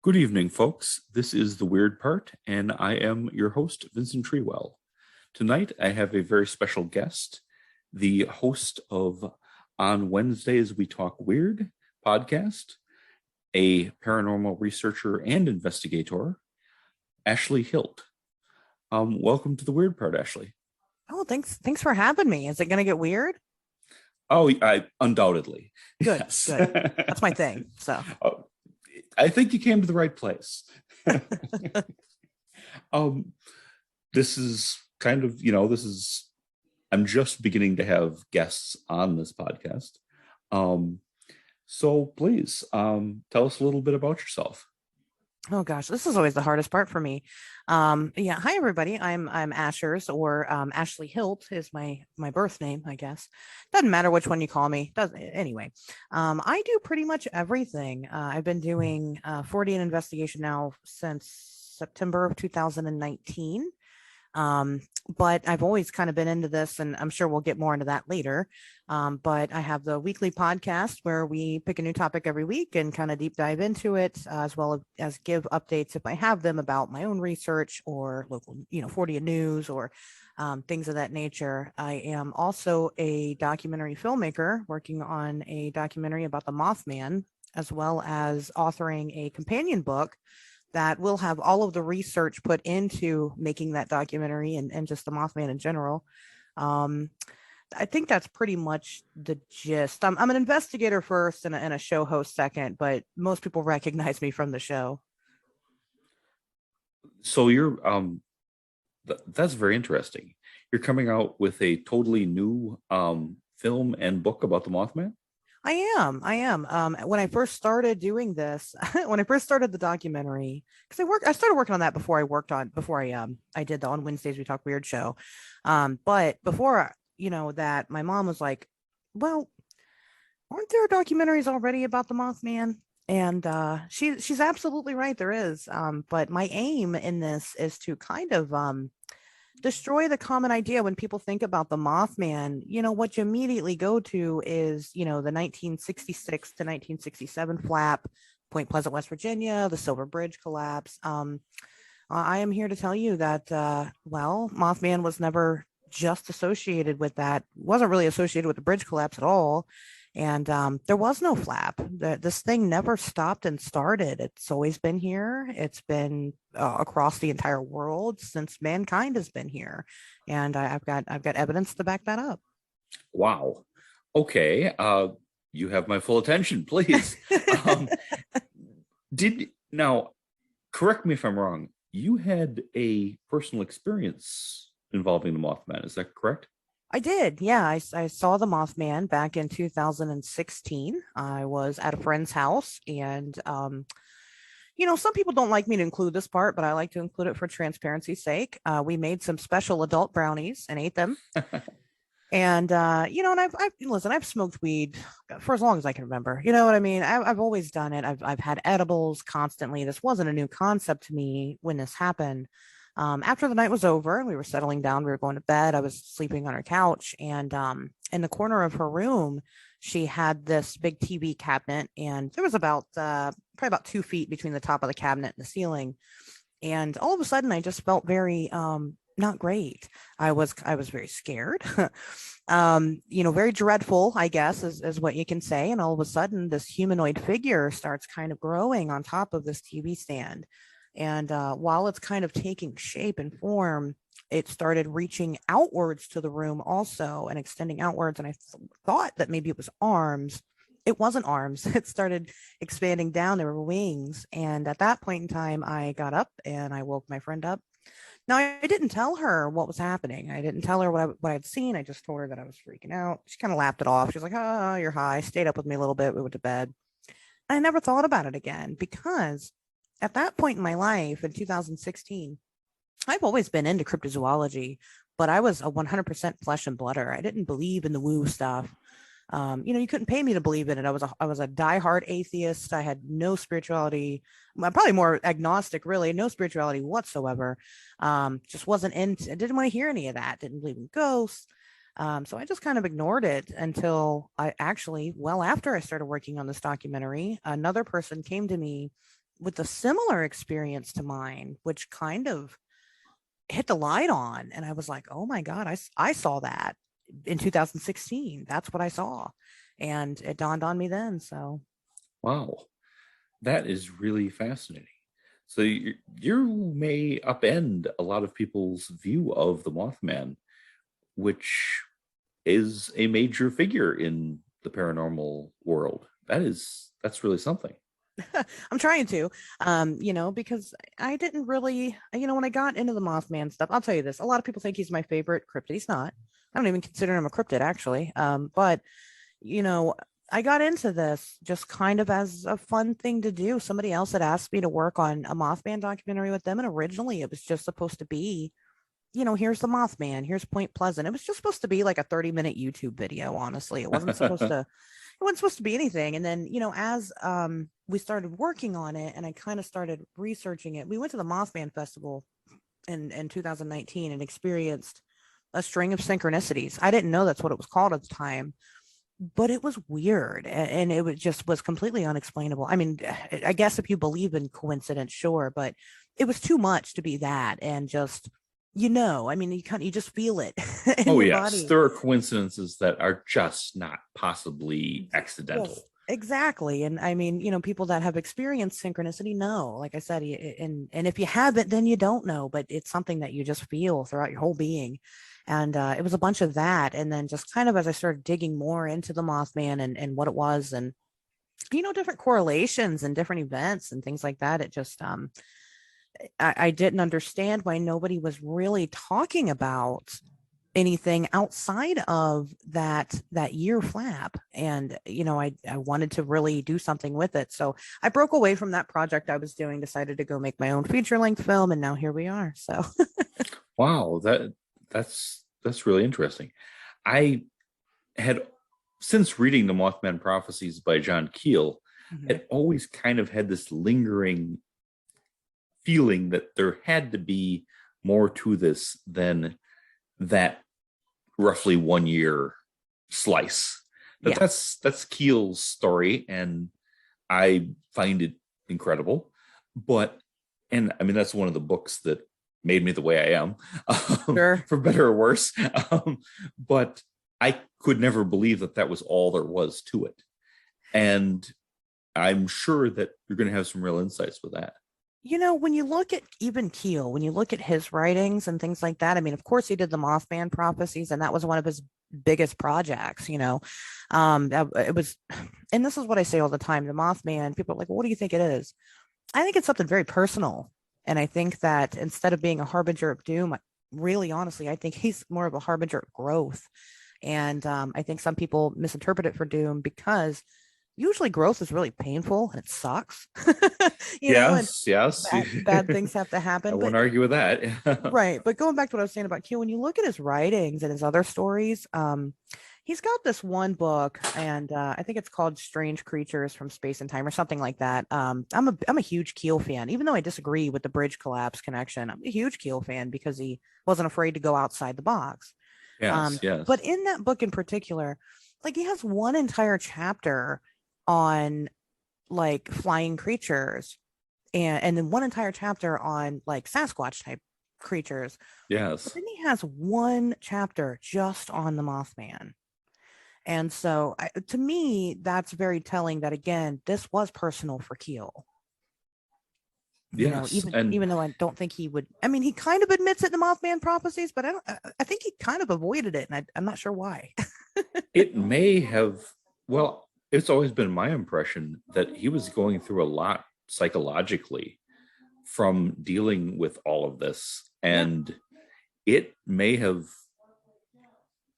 Good evening, folks. This is The Weird Part, and I am your host, Vincent Treewell. Tonight, I have a very special guest, the host of On Wednesdays We Talk Weird podcast, a paranormal researcher and investigator, Ashley Hilt. Welcome to The Weird Part, Ashley. Oh, thanks for having me. Is it going to get weird? Oh, undoubtedly. Good, Yes. good. That's my thing. So I think you came to the right place. This is kind of, I'm just beginning to have guests on this podcast. So please, tell us a little bit about yourself. Oh gosh, this is always the hardest part for me. Hi everybody. I'm Ashers, or Ashley Hilt is my birth name, I guess. Doesn't matter which one you call me. Anyway. I do pretty much everything. I've been doing Fortean investigation now since September of 2019. But I've always kind of been into this, and I'm sure we'll get more into that later. But I have the weekly podcast where we pick a new topic every week and kind of deep dive into it, as well as give updates if I have them about my own research or local, Fortean news or things of that nature. I am also a documentary filmmaker working on a documentary about the Mothman, as well as authoring a companion book that will have all of the research put into making that documentary and just the Mothman in general. I think that's pretty much the gist. I'm an investigator first and a show host second, but most people recognize me from the show. So you're, that's very interesting. You're coming out with a totally new film and book about the Mothman? I am. When I first started doing this, when I first started the documentary, because I started working on that before I did the On Wednesdays We Talk Weird show. But before, that, my mom was like, well, aren't there documentaries already about the Mothman? And she's absolutely right. There is. But my aim in this is to kind of destroy the common idea when people think about the Mothman. What you immediately go to is, the 1966 to 1967 flap, Point Pleasant, West Virginia, the Silver Bridge collapse. I am here to tell you that, Mothman was never just associated with that, wasn't really associated with the bridge collapse at all. And there was no flap. This thing never stopped and started. It's always been here. It's been across the entire world since mankind has been here, and I've got evidence to back that up. Wow. Okay. You have my full attention, please. Now, correct me if I'm wrong. You had a personal experience involving the Mothman. Is that correct? I did. Yeah, I saw the Mothman back in 2016. I was at a friend's house, and some people don't like me to include this part, but I like to include it for transparency's sake. We made some special adult brownies and ate them. And and I've smoked weed for as long as I can remember. You know what I mean? I've always done it. I've had edibles constantly. This wasn't a new concept to me when this happened. After the night was over and we were settling down, we were going to bed. I was sleeping on her couch, and in the corner of her room, she had this big TV cabinet, and there was probably about 2 feet between the top of the cabinet and the ceiling. And all of a sudden, I just felt very not great. I was very scared, very dreadful, I guess, is what you can say. And all of a sudden, this humanoid figure starts kind of growing on top of this TV stand. And while it's kind of taking shape and form, it started reaching outwards to the room also and extending outwards. And I thought that maybe it was arms. It wasn't arms. It started expanding down. There were wings. And at that point in time, I got up and I woke my friend up. Now, I didn't tell her what was happening. I didn't tell her what I'd seen. I just told her that I was freaking out. She kind of laughed it off. She was like, oh, you're high. Stayed up with me a little bit. We went to bed. I never thought about it again because at that point in my life, in 2016, I've always been into cryptozoology, but I was a 100% flesh and blooder. I didn't believe in the woo stuff. You couldn't pay me to believe in it. I was a diehard atheist. I had no spirituality. I'm probably more agnostic, really, no spirituality whatsoever. Just wasn't into. I didn't want to hear any of that. Didn't believe in ghosts. So I just kind of ignored it until after I started working on this documentary, another person came to me with a similar experience to mine, which kind of hit the light on. And I was like, oh my God, I saw that in 2016. That's what I saw. And it dawned on me then. So, Wow, that is really fascinating. So you may upend a lot of people's view of the Mothman, which is a major figure in the paranormal world. That's really something. I'm trying to, because I didn't really, when I got into the Mothman stuff, I'll tell you this. A lot of people think he's my favorite cryptid. He's not. I don't even consider him a cryptid, actually. But, I got into this just kind of as a fun thing to do. Somebody else had asked me to work on a Mothman documentary with them. And originally it was just supposed to be, here's the Mothman, here's Point Pleasant. It was just supposed to be like a 30-minute YouTube video, honestly. It wasn't supposed to, it wasn't supposed to be anything. And then, as we started working on it and I kind of started researching it, we went to the Mothman Festival in 2019 and experienced a string of synchronicities. I didn't know that's what it was called at the time, but it was weird and it was completely unexplainable. I mean, I guess if you believe in coincidence, sure, but it was too much to be that. And just, you just feel it in Oh, your yes. body. There are coincidences that are just not possibly accidental. Yes, exactly. And I mean, people that have experienced synchronicity know, like I said, and if you haven't, then you don't know, but it's something that you just feel throughout your whole being. And it was a bunch of that. And then just kind of as I started digging more into the Mothman and what it was and, different correlations and different events and things like that, it just, I didn't understand why nobody was really talking about anything outside of that year flap. And I wanted to really do something with it, so I broke away from that project I was doing, decided to go make my own feature-length film, and now here we are. So Wow, that's really interesting. I had, since reading the Mothman Prophecies by John Keel, I'd always kind of had this lingering feeling that there had to be more to this than that roughly 1 year slice. But yeah. that's Keel's story, and I find it incredible. And I mean, that's one of the books that made me the way I am, Sure. for better or worse. But I could never believe that was all there was to it. And I'm sure that you're going to have some real insights with that. When you look at even Keel, when you look at his writings and things like that, I mean, of course, he did the Mothman Prophecies, and that was one of his biggest projects. It was, and this is what I say all the time: the Mothman. People are like, well, "What do you think it is?" I think it's something very personal, and I think that instead of being a harbinger of doom, really, honestly, I think he's more of a harbinger of growth. And I think some people misinterpret it for doom because usually growth is really painful and it sucks. Yes. Bad things have to happen. I won't argue with that. Right. But going back to what I was saying about Q, when you look at his writings and his other stories, he's got this one book, and I think it's called Strange Creatures from Space and Time or something like that. I'm a huge Keel fan, even though I disagree with the bridge collapse connection. I'm a huge Keel fan because he wasn't afraid to go outside the box. Yes. But in that book in particular, like he has one entire chapter on like flying creatures and then one entire chapter on like Sasquatch type creatures. Yes. But then he has one chapter just on the Mothman. And so to me, that's very telling that, again, this was personal for Keel. Yes. Even though I don't think he would, I mean, he kind of admits it in the Mothman Prophecies, but I think he kind of avoided it. And I'm not sure why. It may have, well, it's always been my impression that he was going through a lot psychologically from dealing with all of this. And he may have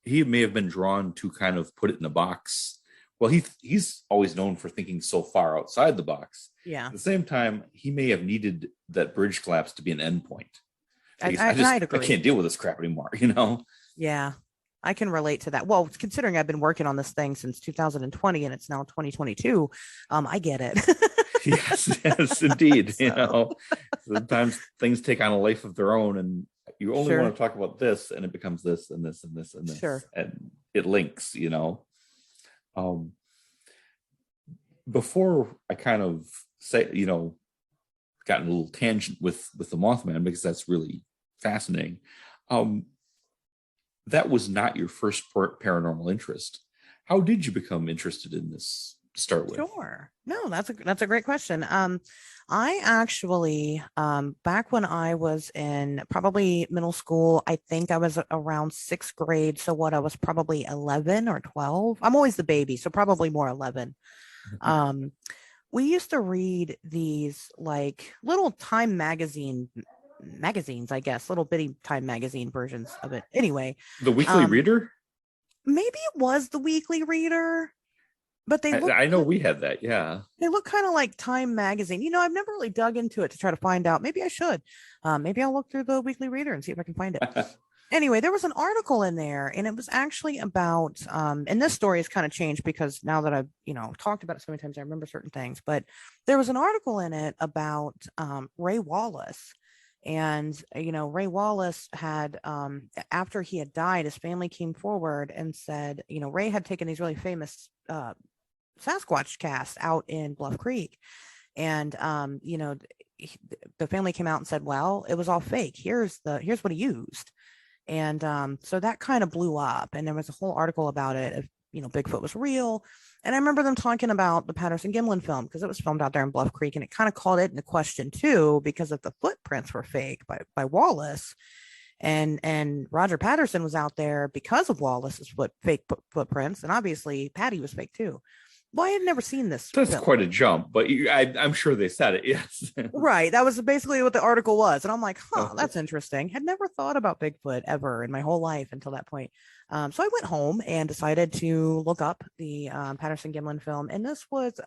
been drawn to kind of put it in a box. Well, he's always known for thinking so far outside the box. Yeah. At the same time, he may have needed that bridge collapse to be an endpoint. I'd agree. I can't deal with this crap anymore, Yeah, I can relate to that. Well, considering I've been working on this thing since 2020 and it's now 2022, I get it. Yes, indeed. Sometimes things take on a life of their own, and you only want to talk about this, and it becomes this and this and this and this, and it links. Before I kind of say, gotten a little tangent with the Mothman because that's really fascinating. That was not your first paranormal interest. How did you become interested in this to start with? Sure. No, that's a great question. I actually, back when I was in probably middle school, I think I was around sixth grade. So what, I was probably 11 or 12. I'm always the baby, so probably more 11. Um, we used to read these like little Time magazines, I guess, little bitty Time magazine versions of it. Anyway, The Weekly Reader? maybe it was the Weekly Reader, but I know we had that. Yeah. they look kind of like Time magazine. I've never really dug into it to try to find out. Maybe I should. Maybe I'll look through the Weekly Reader and see if I can find it. Anyway, there was an article in there, and it was actually about, and this story has kind of changed because now that I've, talked about it so many times, I remember certain things, but there was an article in it about Ray Wallace. And, Ray Wallace had, after he had died, his family came forward and said, Ray had taken these really famous Sasquatch casts out in Bluff Creek. And, the family came out and said, well, it was all fake. Here's what he used. And so that kind of blew up. And there was a whole article about it. If, Bigfoot was real. And I remember them talking about the Patterson-Gimlin film because it was filmed out there in Bluff Creek. And it kind of called it into question too, because if the footprints were fake by Wallace, and Roger Patterson was out there because of Wallace's fake footprints. And obviously Patty was fake too. Well, I had never seen this. That's film. Quite a jump, but I'm sure they said it. Yes. Right. That was basically what the article was. And I'm like, that's interesting. Had never thought about Bigfoot ever in my whole life until that point. So I went home and decided to look up the Patterson-Gimlin film. And this was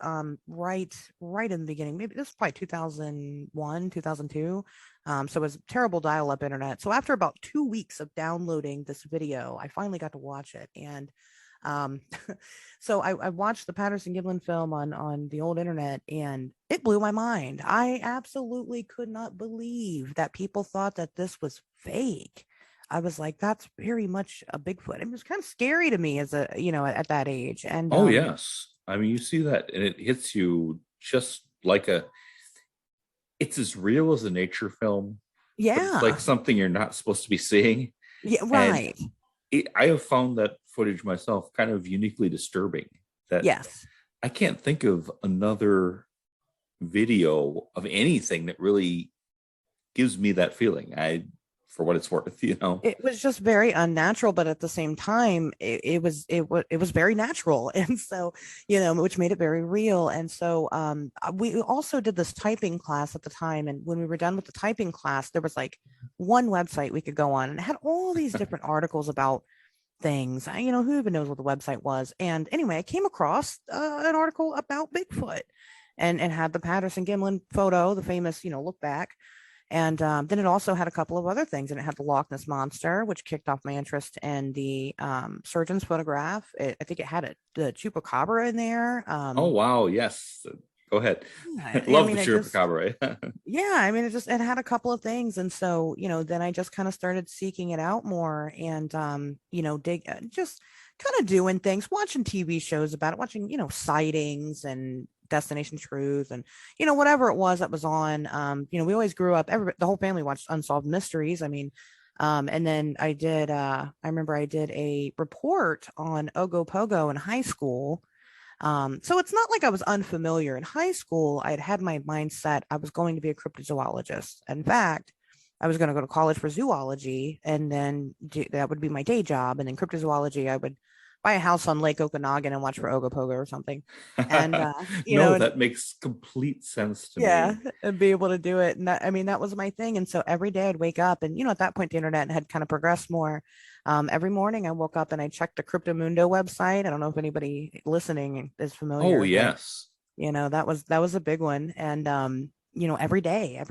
right in the beginning. Maybe this was probably 2001, 2002. So it was terrible dial-up internet. So after about 2 weeks of downloading this video, I finally got to watch it. And so I watched the Patterson-Gimlin film on the old internet, and it blew my mind. I absolutely could not believe that people thought that this was fake. I was like, that's very much a Bigfoot. It was kind of scary to me as at that age. And yes, I mean, you see that and it hits you just like it's as real as a nature film. Yeah, it's like something you're not supposed to be seeing. Yeah, right. I have found that footage myself kind of uniquely disturbing. That yes, I can't think of another video of anything that really gives me that feeling. For what it's worth, it was just very unnatural, but at the same time, it was very natural, and so which made it very real. And so we also did this typing class at the time, and when we were done with the typing class, there was like one website we could go on, and it had all these different articles about things. Who even knows what the website was? And anyway, I came across an article about Bigfoot, and had the Patterson-Gimlin photo, the famous look back. And then it also had a couple of other things, and it had the Loch Ness Monster, which kicked off my interest in the surgeon's photograph. I think it had the chupacabra in there. Oh, wow. Yes. Go ahead. I love the chupacabra. Yeah. I mean, it had a couple of things. And so, then I just kind of started seeking it out more and, just kind of doing things, watching TV shows about it, watching, sightings and Destination Truth and whatever it was that was on. We always grew up, the whole family watched Unsolved Mysteries. I mean, and then I remember I did a report on Ogopogo in high school. So it's not like I was unfamiliar. In high school, I had my mindset I was going to be a cryptozoologist. In fact, I was going to go to college for zoology, and then that would be my day job. And then cryptozoology, I would buy a house on Lake Okanagan and watch for Ogopogo or something. And that makes complete sense to me. And be able to do it. And that was my thing. And so every day I'd wake up, and at that point the internet had kind of progressed more. Every morning I woke up and I checked the Cryptomundo website. I don't know if anybody listening is familiar. Oh yes. But, that was a big one. And every day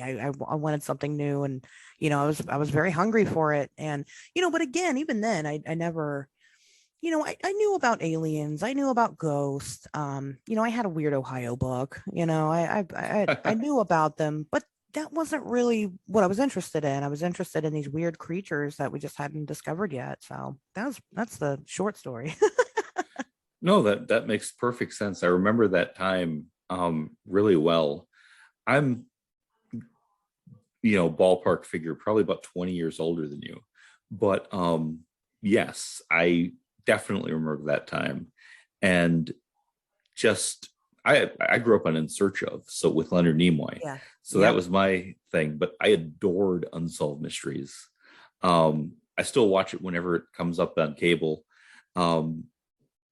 I wanted something new, and I was very hungry for it. And but again, even then I never, I knew about aliens. I knew about ghosts. I had a weird Ohio book. I knew about them, but that wasn't really what I was interested in. I was interested in these weird creatures that we just hadn't discovered yet. So that's the short story. No, that makes perfect sense. I remember that time really well. I'm ballpark figure, probably about 20 years older than you. But yes, I definitely remember that time. And just I grew up on In Search Of, so with Leonard Nimoy. Yeah. So that was my thing. But I adored Unsolved Mysteries. I still watch it whenever it comes up on cable.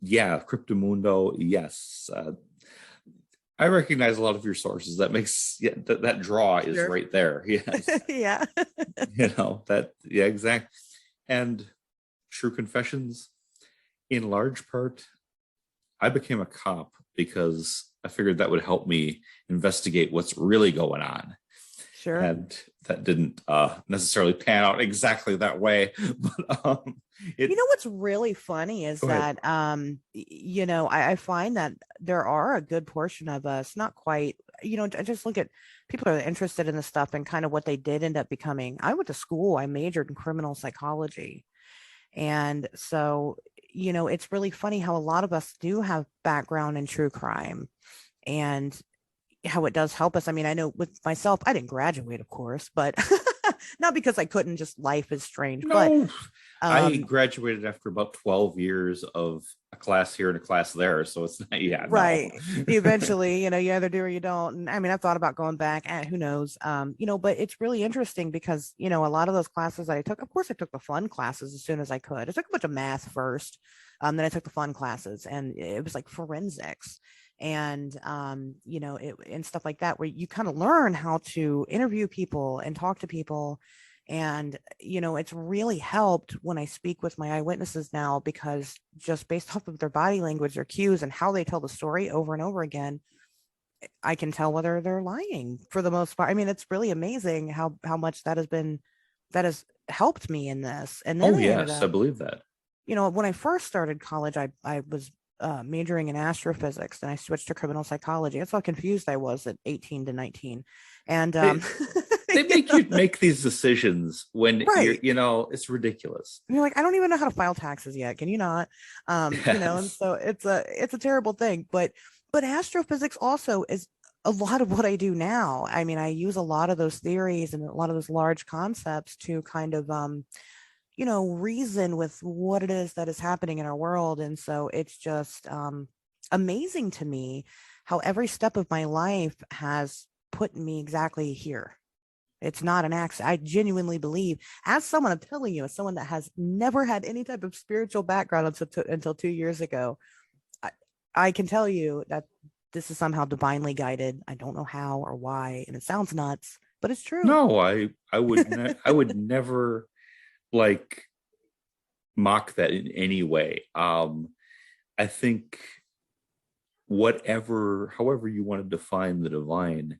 Cryptomundo, yes. I recognize a lot of your sources. That makes that draw is right there. Yes. Yeah. Exactly. And True Confessions, in large part, I became a cop because I figured that would help me investigate what's really going on. Sure. And that didn't necessarily pan out exactly that way. But what's really funny is that I find that there are a good portion of us, not quite, I just look at people who are interested in this stuff and kind of what they did end up becoming. I went to school, I majored in criminal psychology. And so, it's really funny how a lot of us do have background in true crime and how it does help us. I mean, I know with myself, I didn't graduate, of course, but not because I couldn't, just life is strange. No, but I graduated after about 12 years of a class here and a class there. So it's not, right. No. Eventually, you either do or you don't. And I mean, I've thought about going back, who knows, but it's really interesting because, a lot of those classes that I took, of course, I took the fun classes as soon as I could. I took a bunch of math first. Then I took the fun classes, and it was like forensics and and stuff like that, where you kind of learn how to interview people and talk to people. And it's really helped when I speak with my eyewitnesses now, because just based off of their body language, their cues, and how they tell the story over and over again, I can tell whether they're lying for the most part. I mean, it's really amazing how much that has helped me in this. And then I believe that. When I first started college, I was majoring in astrophysics, and I switched to criminal psychology. That's how confused I was at 18 to 19. And they make you make these decisions when you're, it's ridiculous. You're like, I don't even know how to file taxes yet. Can you not? Yes. And so it's a terrible thing. But astrophysics also is a lot of what I do now. I mean, I use a lot of those theories and a lot of those large concepts to kind of reason with what it is that is happening in our world. And so it's just amazing to me how every step of my life has put me exactly here. It's not an accident. I genuinely believe, as someone, I'm telling you, as someone that has never had any type of spiritual background until 2 years ago, I can tell you that this is somehow divinely guided. I don't know how or why, and it sounds nuts, but it's true. No, I would I would never mock that in any way. I think however you want to define the divine,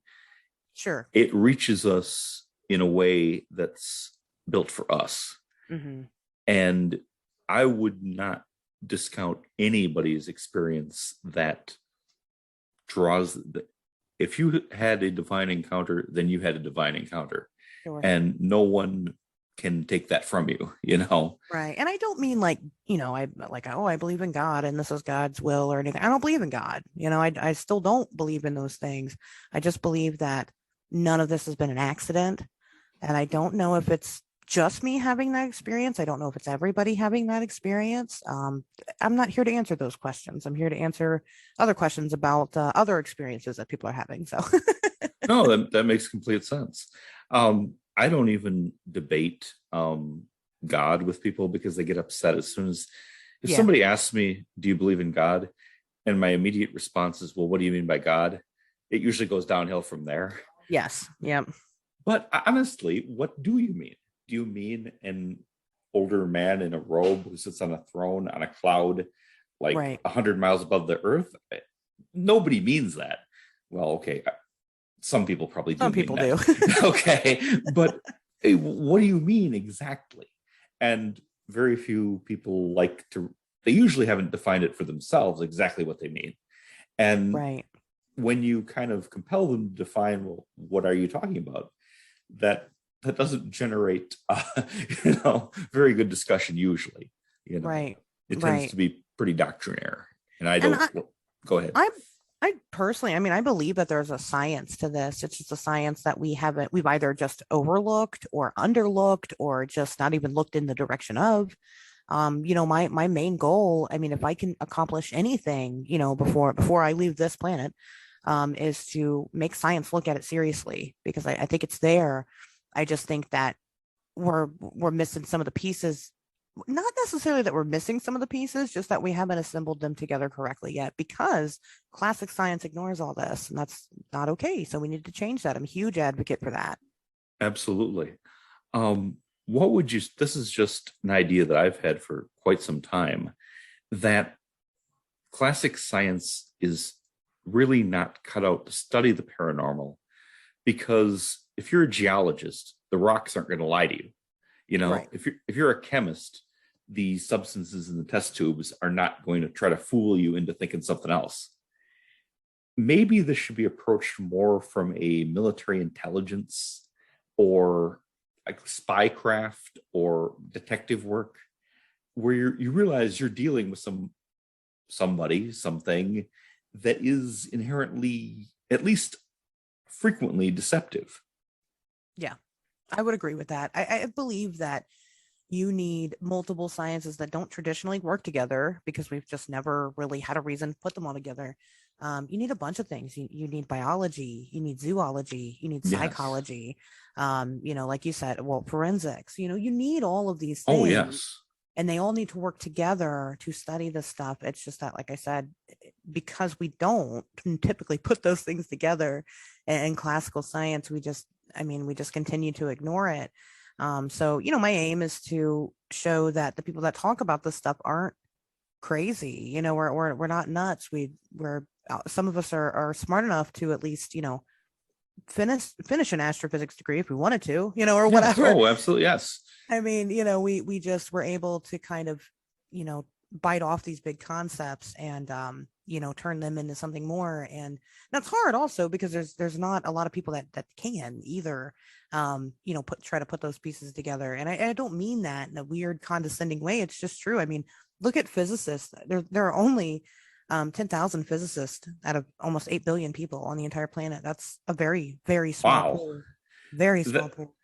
sure, it reaches us in a way that's built for us. Mm-hmm. And I would not discount anybody's experience that draws if you had a divine encounter, then you had a divine encounter. Sure. And no one can take that from you, Right. And I don't mean I believe in God and this is God's will or anything. I don't believe in God. I still don't believe in those things. I just believe that none of this has been an accident. And I don't know if it's just me having that experience. I don't know if it's everybody having that experience. I'm not here to answer those questions. I'm here to answer other questions about other experiences that people are having. So no, that makes complete sense. I don't even debate God with people because they get upset as soon as if somebody asks me, do you believe in God? And my immediate response is, well, what do you mean by God? It usually goes downhill from there. Yes. Yep. But honestly, what do you mean? Do you mean an older man in a robe who sits on a throne on a cloud, 100 miles above the earth? Nobody means that. Well, okay. Some people probably do. Some people do. Okay. But hey, what do you mean exactly? And very few people they usually haven't defined it for themselves exactly what they mean. And when you kind of compel them to define, well, what are you talking about? That doesn't generate, very good discussion usually. It tends to be pretty doctrinaire. And I don't. Go ahead. I'm I believe that there's a science to this. It's just a science that we've either just overlooked or underlooked or just not even looked in the direction of. My main goal, I mean, if I can accomplish anything, before I leave this planet, is to make science look at it seriously, because I think it's there. I just think that we're missing some of the pieces. Not necessarily that we're missing some of the pieces, just that we haven't assembled them together correctly yet, because classic science ignores all this, and that's not okay. So we need to change that. I'm a huge advocate for that. Absolutely. This is just an idea that I've had for quite some time, that classic science is really not cut out to study the paranormal, because if you're a geologist, the rocks aren't going to lie to you. Right. If you're a chemist, the substances in the test tubes are not going to try to fool you into thinking something else. Maybe this should be approached more from a military intelligence or like spycraft or detective work, where you realize you're dealing with something that is inherently, at least frequently, deceptive. Yeah, I would agree with that. I believe that you need multiple sciences that don't traditionally work together, because we've just never really had a reason to put them all together. You need a bunch of things. You need biology, you need zoology, you need Yes. psychology, like you said, well, forensics, you need all of these Oh, things, yes. and they all need to work together to study this stuff. It's just that, like I said, because we don't typically put those things together in classical science, we just continue to ignore it. So, my aim is to show that the people that talk about this stuff aren't crazy. We're not nuts. We're some of us are smart enough to at least, finish an astrophysics degree if we wanted to, or Yes. whatever. Oh, absolutely. Yes. I mean, we just were able to kind of, bite off these big concepts and turn them into something more. And that's hard also, because there's not a lot of people that can either, try to put those pieces together. And I don't mean that in a weird condescending way. It's just true. I mean, look at physicists. There are only 10,000 physicists out of almost 8 billion people on the entire planet. That's a very, very small Wow. pool. Very small That, pool.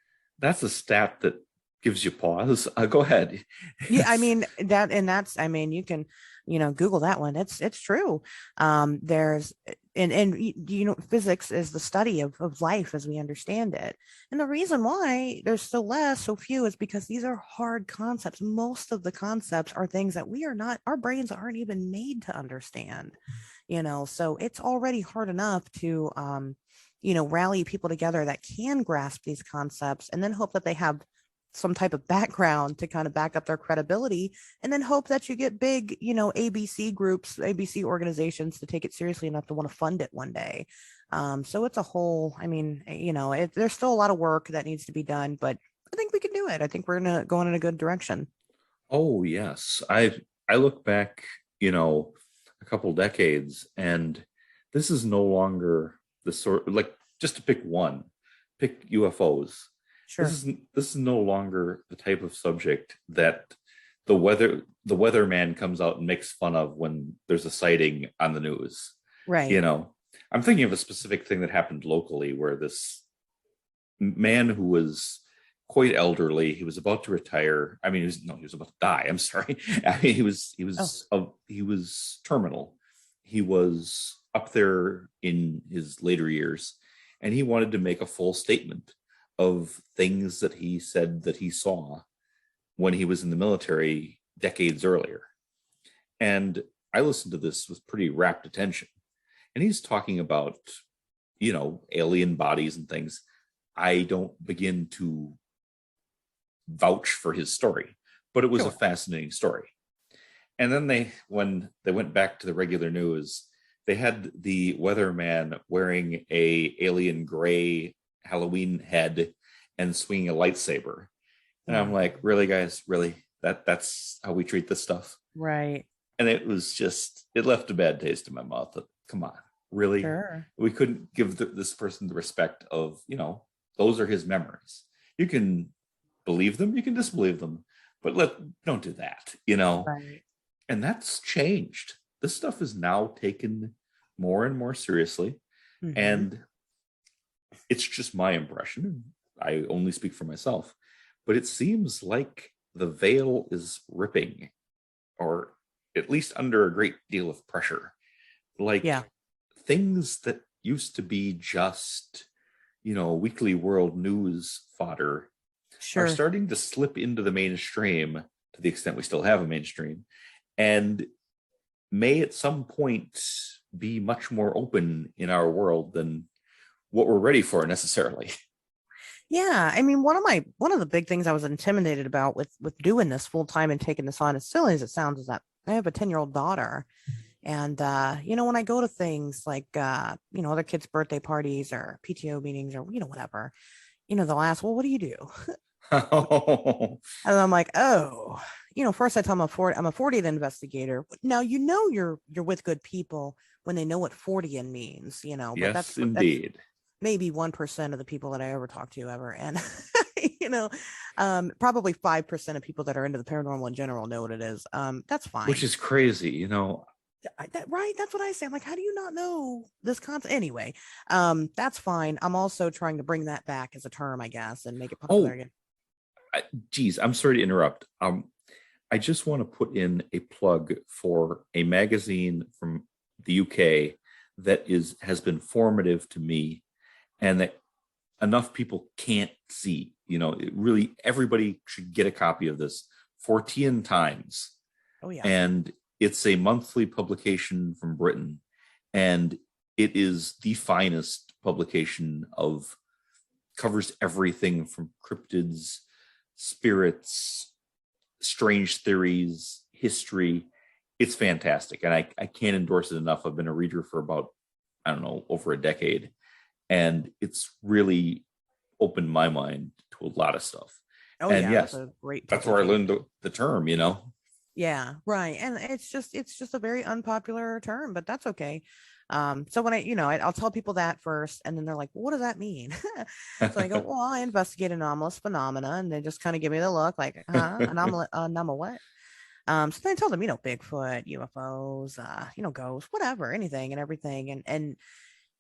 that's a stat that gives you pause. Go ahead. Yeah, I mean you can, Google that one. It's true. There's and physics is the study of life as we understand it. And the reason why there's so few is because these are hard concepts. Most of the concepts are things that our brains aren't even made to understand. So it's already hard enough to rally people together that can grasp these concepts, and then hope that they have some type of background to kind of back up their credibility, and then hope that you get big, ABC groups, ABC organizations to take it seriously enough to want to fund it one day. So it's a whole, there's still a lot of work that needs to be done, but I think we can do it. I think we're going in a good direction. Oh, yes. I look back, a couple decades, and this is no longer the sort, like, just to pick UFOs. Sure. This is no longer the type of subject that the weatherman comes out and makes fun of when there's a sighting on the news. Right. I'm thinking of a specific thing that happened locally, where this man who was quite elderly, he was about to retire. I mean, he was about to die. I'm sorry. I mean, he was terminal. He was up there in his later years, and he wanted to make a full statement of things that he said that he saw when he was in the military decades earlier. And I listened to this with pretty rapt attention. And he's talking about, alien bodies and things. I don't begin to vouch for his story, but it was a fascinating story. And then when they went back to the regular news, they had the weatherman wearing a alien gray Halloween head and swinging a lightsaber. And I'm like, really, guys? Really? That's how we treat this stuff? Right. And it left a bad taste in my mouth. Come on, really? Sure. We couldn't give this person the respect of, those are his memories. You can believe them, you can disbelieve them, but don't do that, Right. And that's changed. This stuff is now taken more and more seriously. Mhm. And it's just my impression. I only speak for myself, but it seems like the veil is ripping, or at least under a great deal of pressure. Like Yeah, things that used to be just, weekly world news fodder are sure. starting to slip into the mainstream, to the extent we still have a mainstream, and may at some point be much more open in our world than what we're ready for necessarily. Yeah, I mean, one of the big things I was intimidated about with doing this full time and taking this on, as silly as it sounds, is that I have a 10-year-old daughter. And when I go to things like other kids' birthday parties or PTO meetings or whatever, they'll ask, well, what do you do? Oh, And I'm like, oh, first I tell them I'm a Fortean investigator. Now you're with good people when they know what Fortean means, but yes, that's indeed. maybe 1% of the people that I ever talk to ever. And probably 5% of people that are into the paranormal in general know what it is. That's Which fine. is crazy, Right, that's what I say. I'm like, how do you not know this concept? Anyway, that's fine. I'm also trying to bring that back as a term, I guess, and make it popular Oh, again. geez, I'm sorry to interrupt. I just want to put in a plug for a magazine from the UK that has been formative to me, and that enough people can't see. It really, everybody should get a copy of this. Fortean Times, Oh yeah. and it's a monthly publication from Britain, and it is the finest publication of, covers everything from cryptids, spirits, strange theories, history. It's fantastic, and I can't endorse it enough. I've been a reader for about, I don't know, over a decade, and it's really opened my mind to a lot of stuff. Oh And yeah, that's yes, a great that's where I learned publication. the term. Yeah, right. And it's just a very unpopular term, but that's okay. So when I'll tell people that first, and then they're like, well, what does that mean? So I go, well, I investigate anomalous phenomena, and they just kind of give me the look like, huh? Anomal what? So then I tell them, Bigfoot, UFOs, ghosts, whatever, anything and everything. And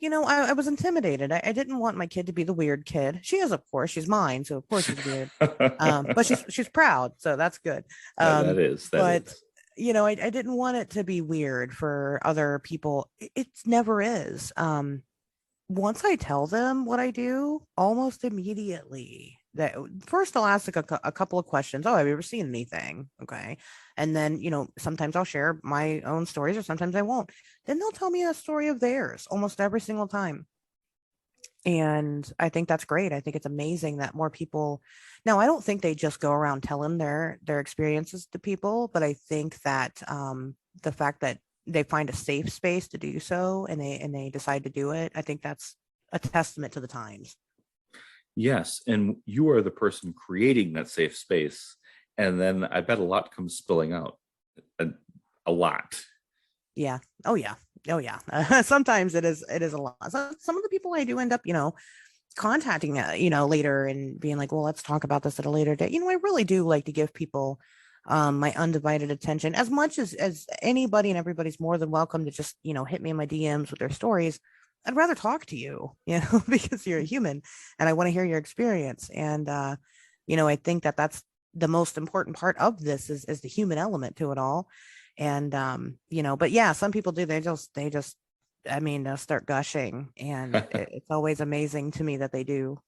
I was intimidated. I didn't want my kid to be the weird kid. She is, of course, she's mine, so of course she's weird. But she's proud, so that's good. That is, that But is. I didn't want it to be weird for other people. It never is. Once I tell them what I do, almost immediately, that first I'll ask like a couple of questions. Oh, have you ever seen anything? Okay. And then, sometimes I'll share my own stories or sometimes I won't. Then they'll tell me a story of theirs almost every single time. And I think that's great. I think it's amazing that more people, now I don't think they just go around telling their experiences to people, but I think that the fact that they find a safe space to do so and they decide to do it, I think that's a testament to the times. Yes, and you are the person creating that safe space, and then I bet a lot comes spilling out. a, a lot. Yeah. Oh yeah. Oh yeah. Sometimes it is a lot. So some of the people I do end up, contacting, later and being like, well, let's talk about this at a later date. I really do like to give people my undivided attention as much as anybody, and everybody's more than welcome to just, hit me in my DMs with their stories. I'd rather talk to you, because you're a human and I want to hear your experience. And, I think that that's the most important part of this is the human element to it all. And, but yeah, some people do, they just, I mean, they'll start gushing, and it's always amazing to me that they do.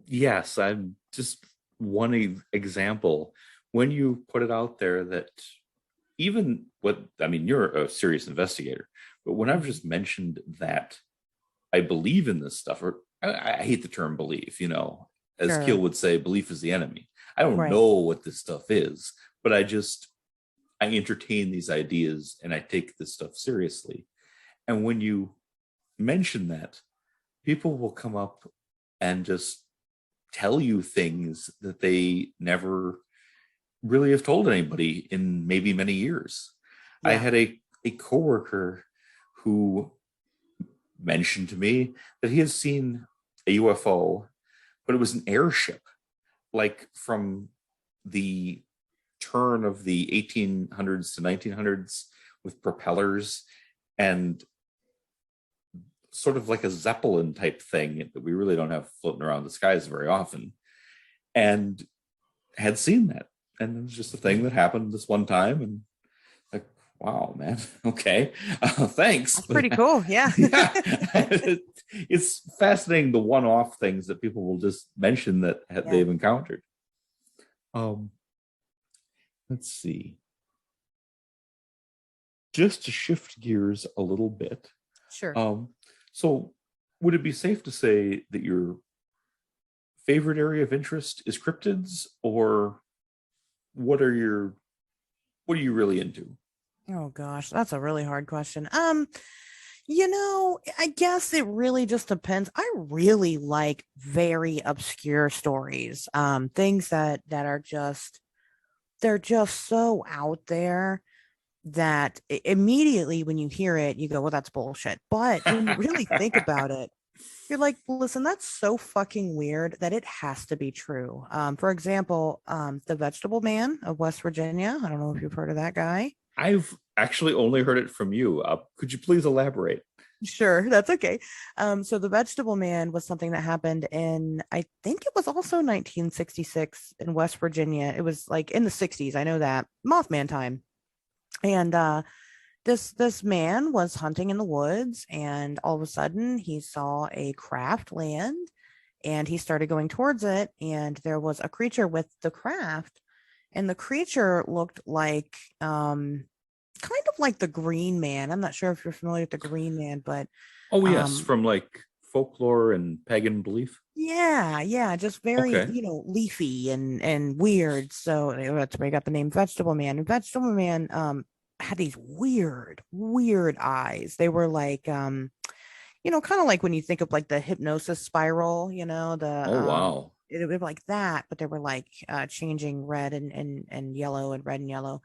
Yes, I'm just one example. When you put it out there that, even what I mean, you're a serious investigator, but when I've Mhm. just mentioned that I believe in this stuff, or I hate the term belief, as Keel Sure. would say, belief is the enemy. I don't Right. know what this stuff is, but I entertain these ideas and I take this stuff seriously. And when you mention that, people will come up and just tell you things that they never really have told anybody in maybe many years. I Yeah. had a coworker who mentioned to me that he has seen a UFO, but it was an airship, like from the turn of the 1800s to 1900s, with propellers. and sort of like a Zeppelin type thing that we really don't have floating around the skies very often, and had seen that. And it was just a thing that happened this one time. And like, wow, man. Okay. Thanks. That's pretty cool. Yeah. Yeah. It's fascinating, the one-off things that people will just mention that they've encountered. Let's see. Just to shift gears a little bit. Sure. So would it be safe to say that your favorite area of interest is cryptids, or what are you really into? Oh gosh, that's a really hard question. I guess it really just depends. I really like very obscure stories. Things that are just, they're just so out there that immediately when you hear it, you go, well, that's bullshit. But when you really think about it, you're like, listen, that's so fucking weird that it has to be true. For example, the Vegetable Man of West Virginia. I don't know if you've heard of that guy. I've actually only heard it from you. Could you please elaborate? Sure, that's okay. So the Vegetable Man was something that happened in, I think it was also 1966 in West Virginia. It was like in the 60s. I know that. Mothman time. And this man was hunting in the woods, and all of a sudden he saw a craft land, and he started going towards it, and there was a creature with the craft, and the creature looked like kind of like the Green Man. I'm not sure if you're familiar with the Green Man, but yes, from like folklore and pagan belief. Yeah, just very leafy and weird. So that's where I got the name Vegetable Man. And Vegetable Man had these weird eyes. They were like kind of like when you think of like the hypnosis spiral, Wow. It was like that, but they were like changing red and yellow and red and yellow.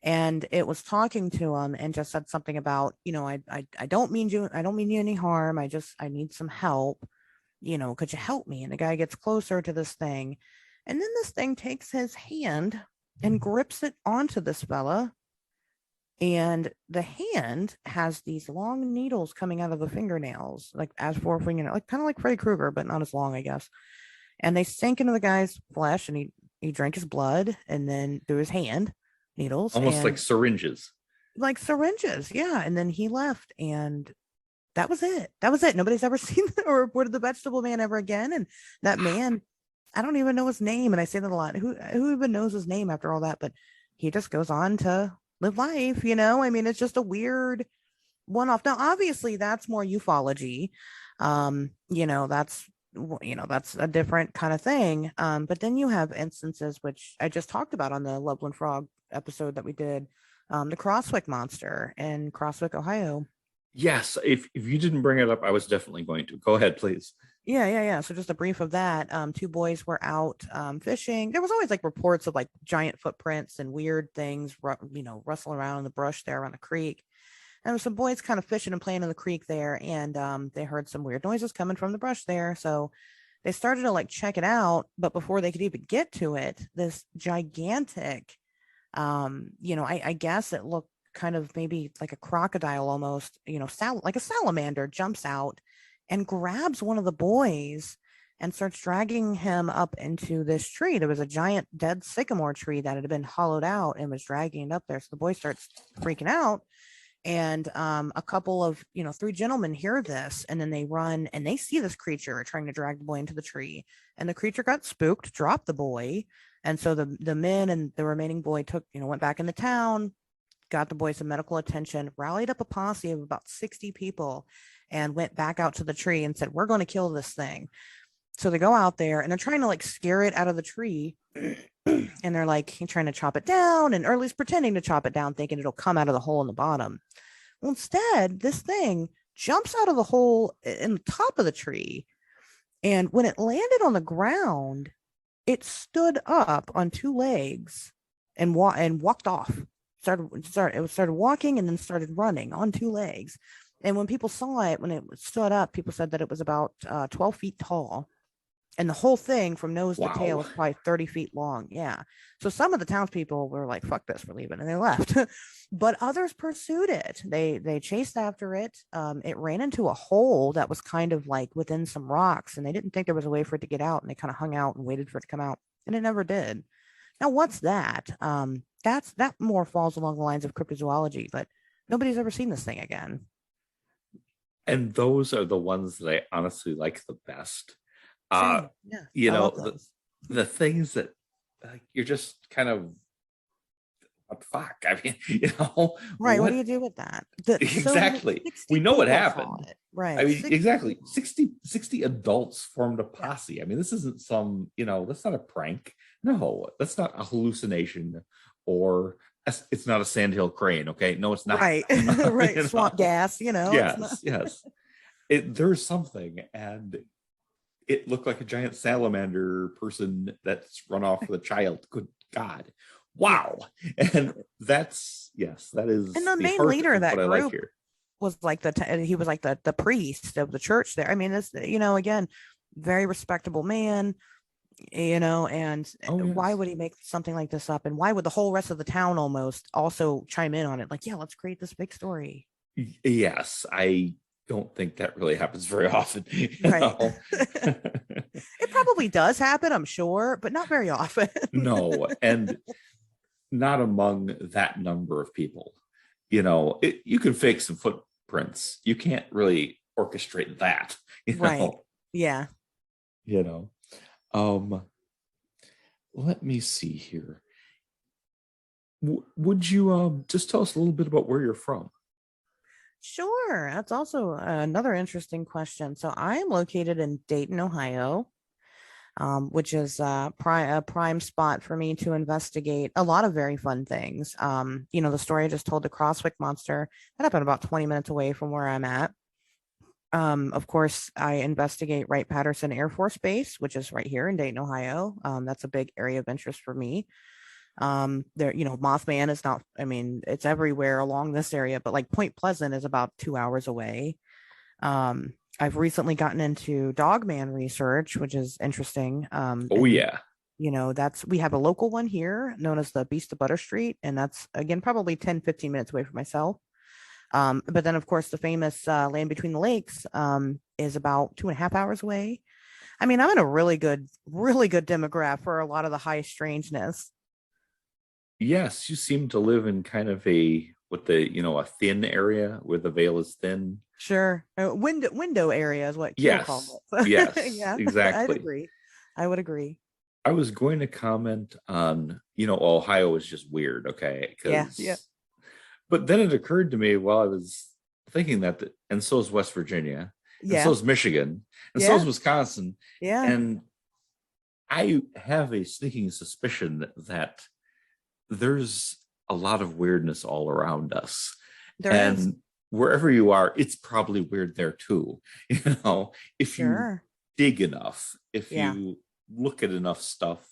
And it was talking to him and just said something about, I don't mean you any harm. I need some help. Could you help me? And the guy gets closer to this thing, and then this thing takes his hand and grips it onto this fella. And the hand has these long needles coming out of the fingernails, like as for fingernail, like kind of like Freddy Krueger, but not as long, I guess. And they sink into the guy's flesh, and he drank his blood, and then through his hand, needles, almost like syringes. Yeah. And then he left, and that was it. Nobody's ever seen or reported the Vegetable Man ever again. And that man, I don't even know his name, and I say that a lot. Who even knows his name after all that? But he just goes on to live life. I mean, it's just a weird one-off. Now, obviously, that's more ufology. That's a different kind of thing. But then you have instances which I just talked about on the Loveland Frog episode that we did, the Crosswick monster in Crosswick, Ohio. Yes, if you didn't bring it up, I was definitely going to. Go ahead, please. Yeah. So just a brief of that. Two boys were out fishing. There was always like reports of like giant footprints and weird things, rustling around in the brush there around the creek. And there were some boys kind of fishing and playing in the creek there, and they heard some weird noises coming from the brush there. So they started to like check it out, but before they could even get to it, this gigantic, I guess it looked kind of maybe like a crocodile almost, like a salamander, jumps out and grabs one of the boys and starts dragging him up into this tree. There was a giant dead sycamore tree that had been hollowed out and was dragging it up there. So the boy starts freaking out. And a couple of, three gentlemen hear this, and then they run and they see this creature trying to drag the boy into the tree. And the creature got spooked, dropped the boy. And so the men and the remaining boy went back in the town, got the boy some medical attention, rallied up a posse of about 60 people, and went back out to the tree and said, we're going to kill this thing. So they go out there and they're trying to like scare it out of the tree. And they're like trying to chop it down, or at least pretending to chop it down, thinking it'll come out of the hole in the bottom. Well, instead, this thing jumps out of the hole in the top of the tree. And when it landed on the ground, it stood up on two legs and walked off. It started walking and then started running on two legs. And when people saw it, when it stood up, people said that it was about 12 feet tall. And the whole thing from nose to tail Wow. was probably 30 feet long. Yeah. So some of the townspeople were like, fuck this, we're leaving. And they left. But others pursued it. They chased after it. It ran into a hole that was kind of like within some rocks, and they didn't think there was a way for it to get out. And they kind of hung out and waited for it to come out. And it never did. Now, what's that? That more falls along the lines of cryptozoology, but nobody's ever seen this thing again. And those are the ones that I honestly like the best. Same. Yeah. You I know, love those. the things that you're just kind of, what the fuck? I mean, Right. What do you do with that? Exactly. 60 We know what people saw happened. it. Right. I mean, 60 exactly. people. 60 adults formed a posse. I mean, this isn't some, that's not a prank. No, that's not a hallucination, or it's not a sandhill crane. Okay. No, it's not. Right. Right. Swamp gas, Yes. Yes. There's something, and it looked like a giant salamander person that's run off with a child. Good God. Wow. And that's, yes, that is. And the main leader of that what I like group here. was like he was like the priest of the church there. I mean, it's, again, very respectable man, and Oh, why yes. would he make something like this up? And why would the whole rest of the town almost also chime in on it? Like, yeah, let's create this big story. Yes, I don't think that really happens very often. Right. It probably does happen, I'm sure, but not very often. No, and not among that number of people. You can fake some footprints. You can't really orchestrate that. Right. Yeah. You know. Let me see here. Would you just tell us a little bit about where you're from? Sure. That's also another interesting question. So I am located in Dayton, Ohio, which is a prime spot for me to investigate a lot of very fun things. The story I just told, the Crosswick monster, that happened about 20 minutes away from where I'm at. Of course, I investigate Wright-Patterson Air Force Base, which is right here in Dayton, Ohio. That's a big area of interest for me. Mothman is not, I mean, it's everywhere along this area, but like Point Pleasant is about 2 hours away. I've recently gotten into Dogman research, which is interesting. Yeah. We have a local one here known as the Beast of Butter Street, and that's again probably 10-15 minutes away from myself. But then of course the famous Land Between the Lakes is about 2.5 hours away. I mean, I'm in a really good demographic for a lot of the high strangeness. Yes, you seem to live in kind of a thin area where the veil is thin. Sure. Window area is what Keel calls it. Yes, yeah, exactly. I would agree. I was going to comment on, Ohio is just weird, okay? Yeah. But then it occurred to me while I was thinking that, and so is West Virginia, and so is Michigan, and so is Wisconsin. Yeah. And I have a sneaking suspicion that there's a lot of weirdness all around us. There is. Wherever you are, it's probably weird there too. If you dig enough, if you look at enough stuff,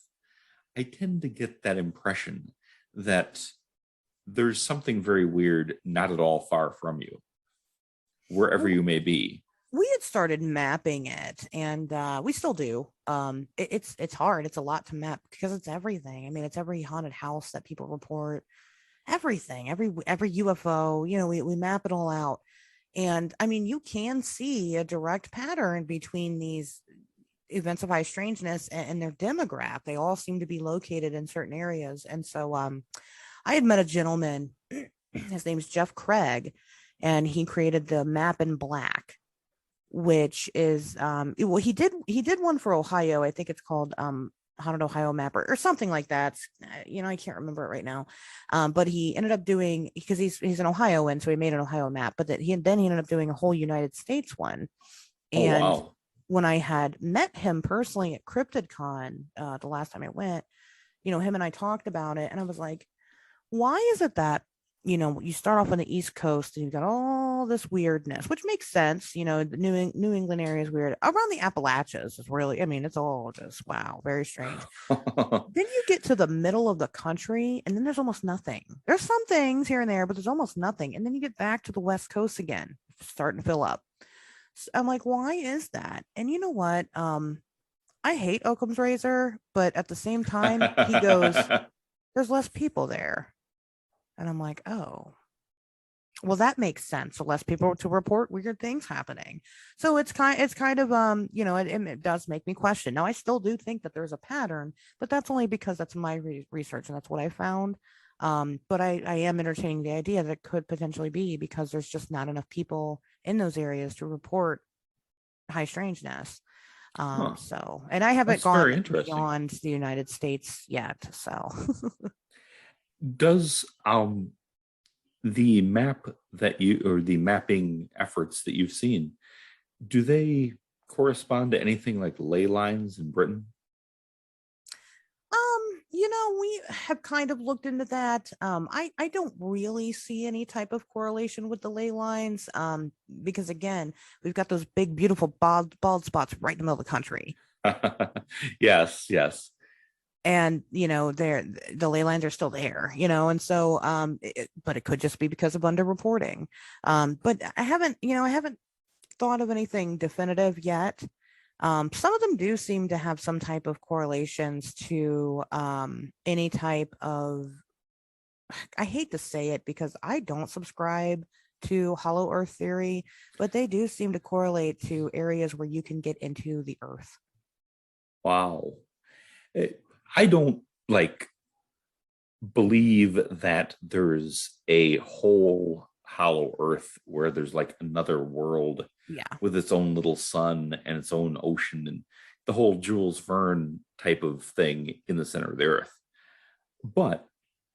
I tend to get that impression that there's something very weird not at all far from you, wherever you may be. We had started mapping it, and we still do. It's hard. It's a lot to map because it's everything. I mean, it's every haunted house that people report, everything, every UFO. We map it all out, and I mean, you can see a direct pattern between these events of high strangeness and their demographic. They all seem to be located in certain areas, and so I had met a gentleman. His name's Jeff Craig, and he created the Map in Black, which is he did one for Ohio. I think it's called Haunted Ohio Map or something like that. I can't remember it right now. But he ended up doing, because he's an Ohioan, so he made an Ohio map, but he ended up doing a whole United States one. And when I had met him personally at CryptidCon the last time I went, him and I talked about it, and I was like, why is it that you start off on the East Coast and you've got all this weirdness, which makes sense. The New England area is weird. Around the Appalachians is really, I mean, it's all just, wow, very strange. Then you get to the middle of the country and then there's almost nothing. There's some things here and there, but there's almost nothing. And then you get back to the West Coast again, starting to fill up. So I'm like, why is that? And you know what? I hate Occam's razor, but at the same time, he goes, there's less people there. And I'm like, oh, well, that makes sense. So less people to report weird things happening. So it's kind of it does make me question. Now I still do think that there's a pattern, but that's only because that's my research and that's what I found. But I am entertaining the idea that it could potentially be because there's just not enough people in those areas to report high strangeness. Huh. So, and I haven't That's very gone interesting. beyond the United States yet. So, Does the map that you or the mapping efforts that you've seen, do they correspond to anything like ley lines in Britain? we have kind of looked into that. I don't really see any type of correlation with the ley lines. Because again, we've got those big, beautiful bald spots right in the middle of the country. Yes, yes. And the ley lines are still there, and so but it could just be because of underreporting. But I haven't thought of anything definitive yet. Some of them do seem to have some type of correlations to any type of, I hate to say it because I don't subscribe to hollow earth theory, but they do seem to correlate to areas where you can get into the earth. Wow. I don't like believe that there's a whole hollow earth where there's like another world with its own little sun and its own ocean and the whole Jules Verne type of thing in the center of the earth. But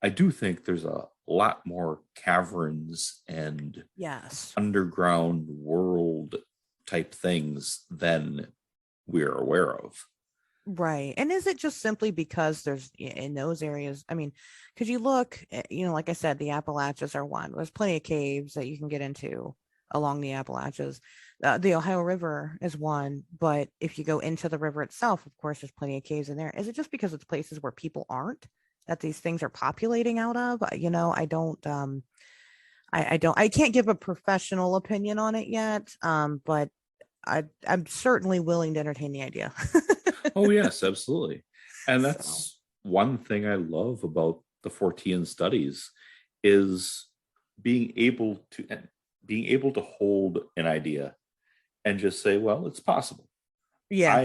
I do think there's a lot more caverns and underground world type things than we're aware of. Right. And is it just simply because there's in those areas? I mean, because you look, like I said, the Appalachians are one. There's plenty of caves that you can get into along the Appalachians. The Ohio River is one. But if you go into the river itself, of course, there's plenty of caves in there. Is it just because it's places where people aren't that these things are populating out of? I don't. I can't give a professional opinion on it yet. But I'm certainly willing to entertain the idea. Oh, yes, absolutely. And that's one thing I love about the Fortean studies is being able to hold an idea and just say, well, it's possible. Yeah.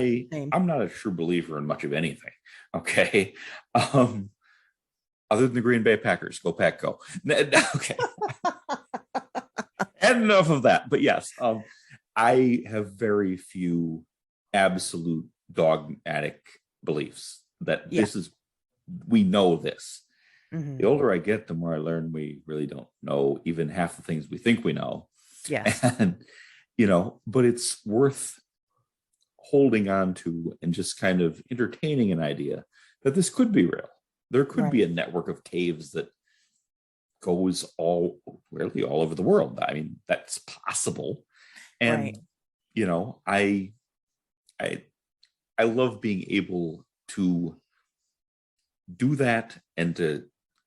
I'm not a true believer in much of anything. Okay. Other than the Green Bay Packers, go Pack, go. Okay. And enough of that. But yes, I have very few absolute dogmatic beliefs that we know this. Mm-hmm. The older I get, the more I learn we really don't know even half the things we think we know. Yes. And, but it's worth holding on to and just kind of entertaining an idea that this could be real. There could be a network of caves that goes all over the world. I mean, that's possible. And, I love being able to do that and to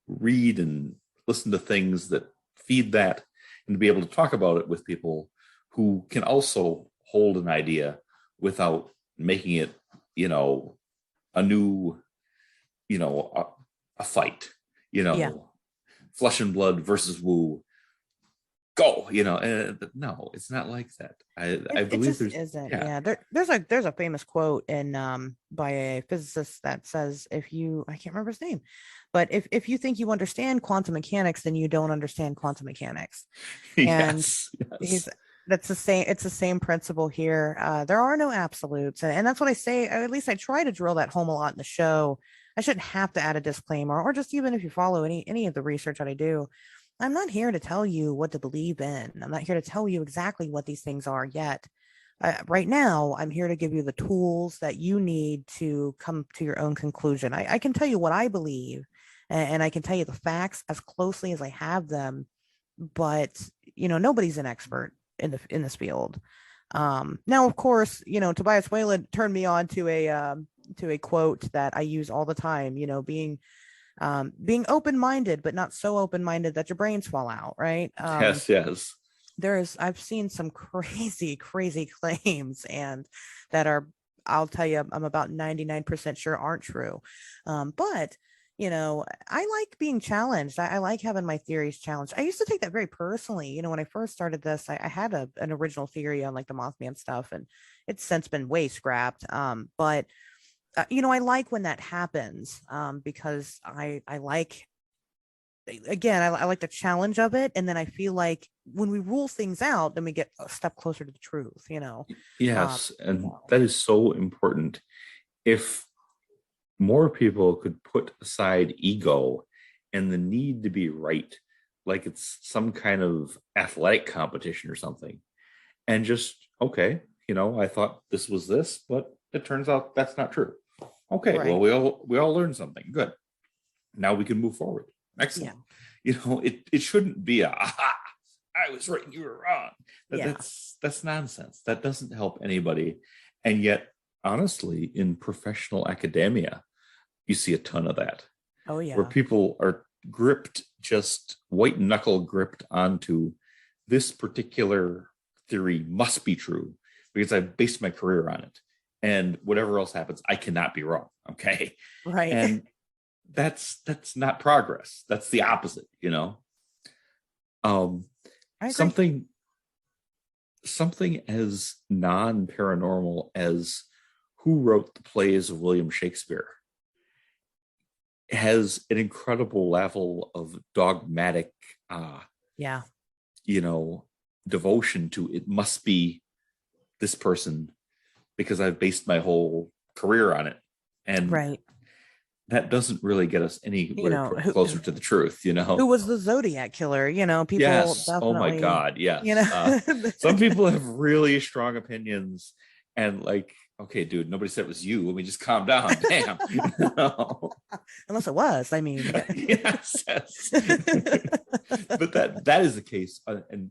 read and listen to things that feed that and to be able to talk about it with people who can also hold an idea without making it, a new, a fight, flesh and blood versus woo. Go, no, it's not like that. I believe there's there's a famous quote in by a physicist that says I can't remember his name, but if you think you understand quantum mechanics, then you don't understand quantum mechanics. And it's the same principle here. There are no absolutes, and that's what I say. At least I try to drill that home a lot in the show. I shouldn't have to add a disclaimer, or just even if you follow any of the research that I do. I'm not here to tell you what to believe in. I'm not here to tell you exactly what these things are yet. Right now, I'm here to give you the tools that you need to come to your own conclusion. I can tell you what I believe, and I can tell you the facts as closely as I have them. But nobody's an expert in this field. Now, of course, Tobias Whalen turned me on to a quote that I use all the time. Being open-minded, but not so open-minded that your brains fall out, right? Yes. I've seen some crazy claims and that are I'll tell you, I'm about 99% sure aren't true. But I like being challenged. I like having my theories challenged. I used to take that very personally. When I first started this, I had an original theory on like the Mothman stuff, and it's since been way scrapped. But I like when that happens, because I like, again, I like the challenge of it. And then I feel like when we rule things out, then we get a step closer to the truth, Yes, and that is so important. If more people could put aside ego and the need to be right, like it's some kind of athletic competition or something, and just, okay, I thought this was this, but it turns out that's not true. Okay, Right. well, we all learned something. Good. Now we can move forward. Excellent. It shouldn't be aha, I was right and you were wrong. That's nonsense. That doesn't help anybody. And yet, honestly, in professional academia, you see a ton of that. Oh, yeah. Where people are gripped, just white knuckle gripped onto this particular theory must be true because I've based my career on it. And whatever else happens, I cannot be wrong. Okay. Right. And that's not progress. That's the opposite, something as non-paranormal as who wrote the plays of William Shakespeare has an incredible level of dogmatic devotion to it must be this person because I've based my whole career on it. And right. That doesn't really get us anywhere closer to the truth, Who was the Zodiac killer? People yes. definitely. Oh my God, yes. Some people have really strong opinions, and like, okay, dude, nobody said it was you. Let me just calm down. Damn. Unless it was. I mean, yes. But that is the case, and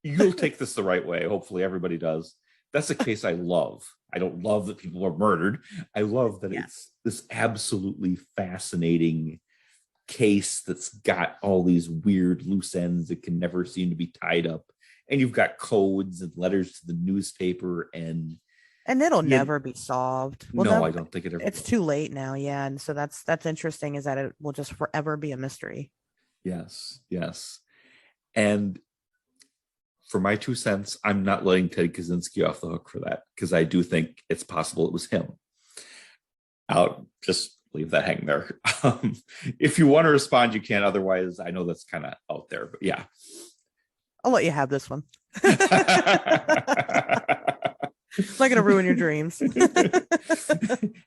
you'll take this the right way. Hopefully, everybody does. That's a case I love. I don't love that people are murdered. I love that it's this absolutely fascinating case that's got all these weird loose ends that can never seem to be tied up. And you've got codes and letters to the newspaper and it'll never be solved. No, I don't think it ever It's will. too late now. Yeah. And so that's interesting, is that it will just forever be a mystery. Yes. And for my 2 cents, I'm not letting Ted Kaczynski off the hook for that, because I do think it's possible it was him. I'll just leave that hanging there. If you want to respond, you can. Otherwise, I know that's kind of out there, but yeah. I'll let you have this one. It's not going to ruin your dreams.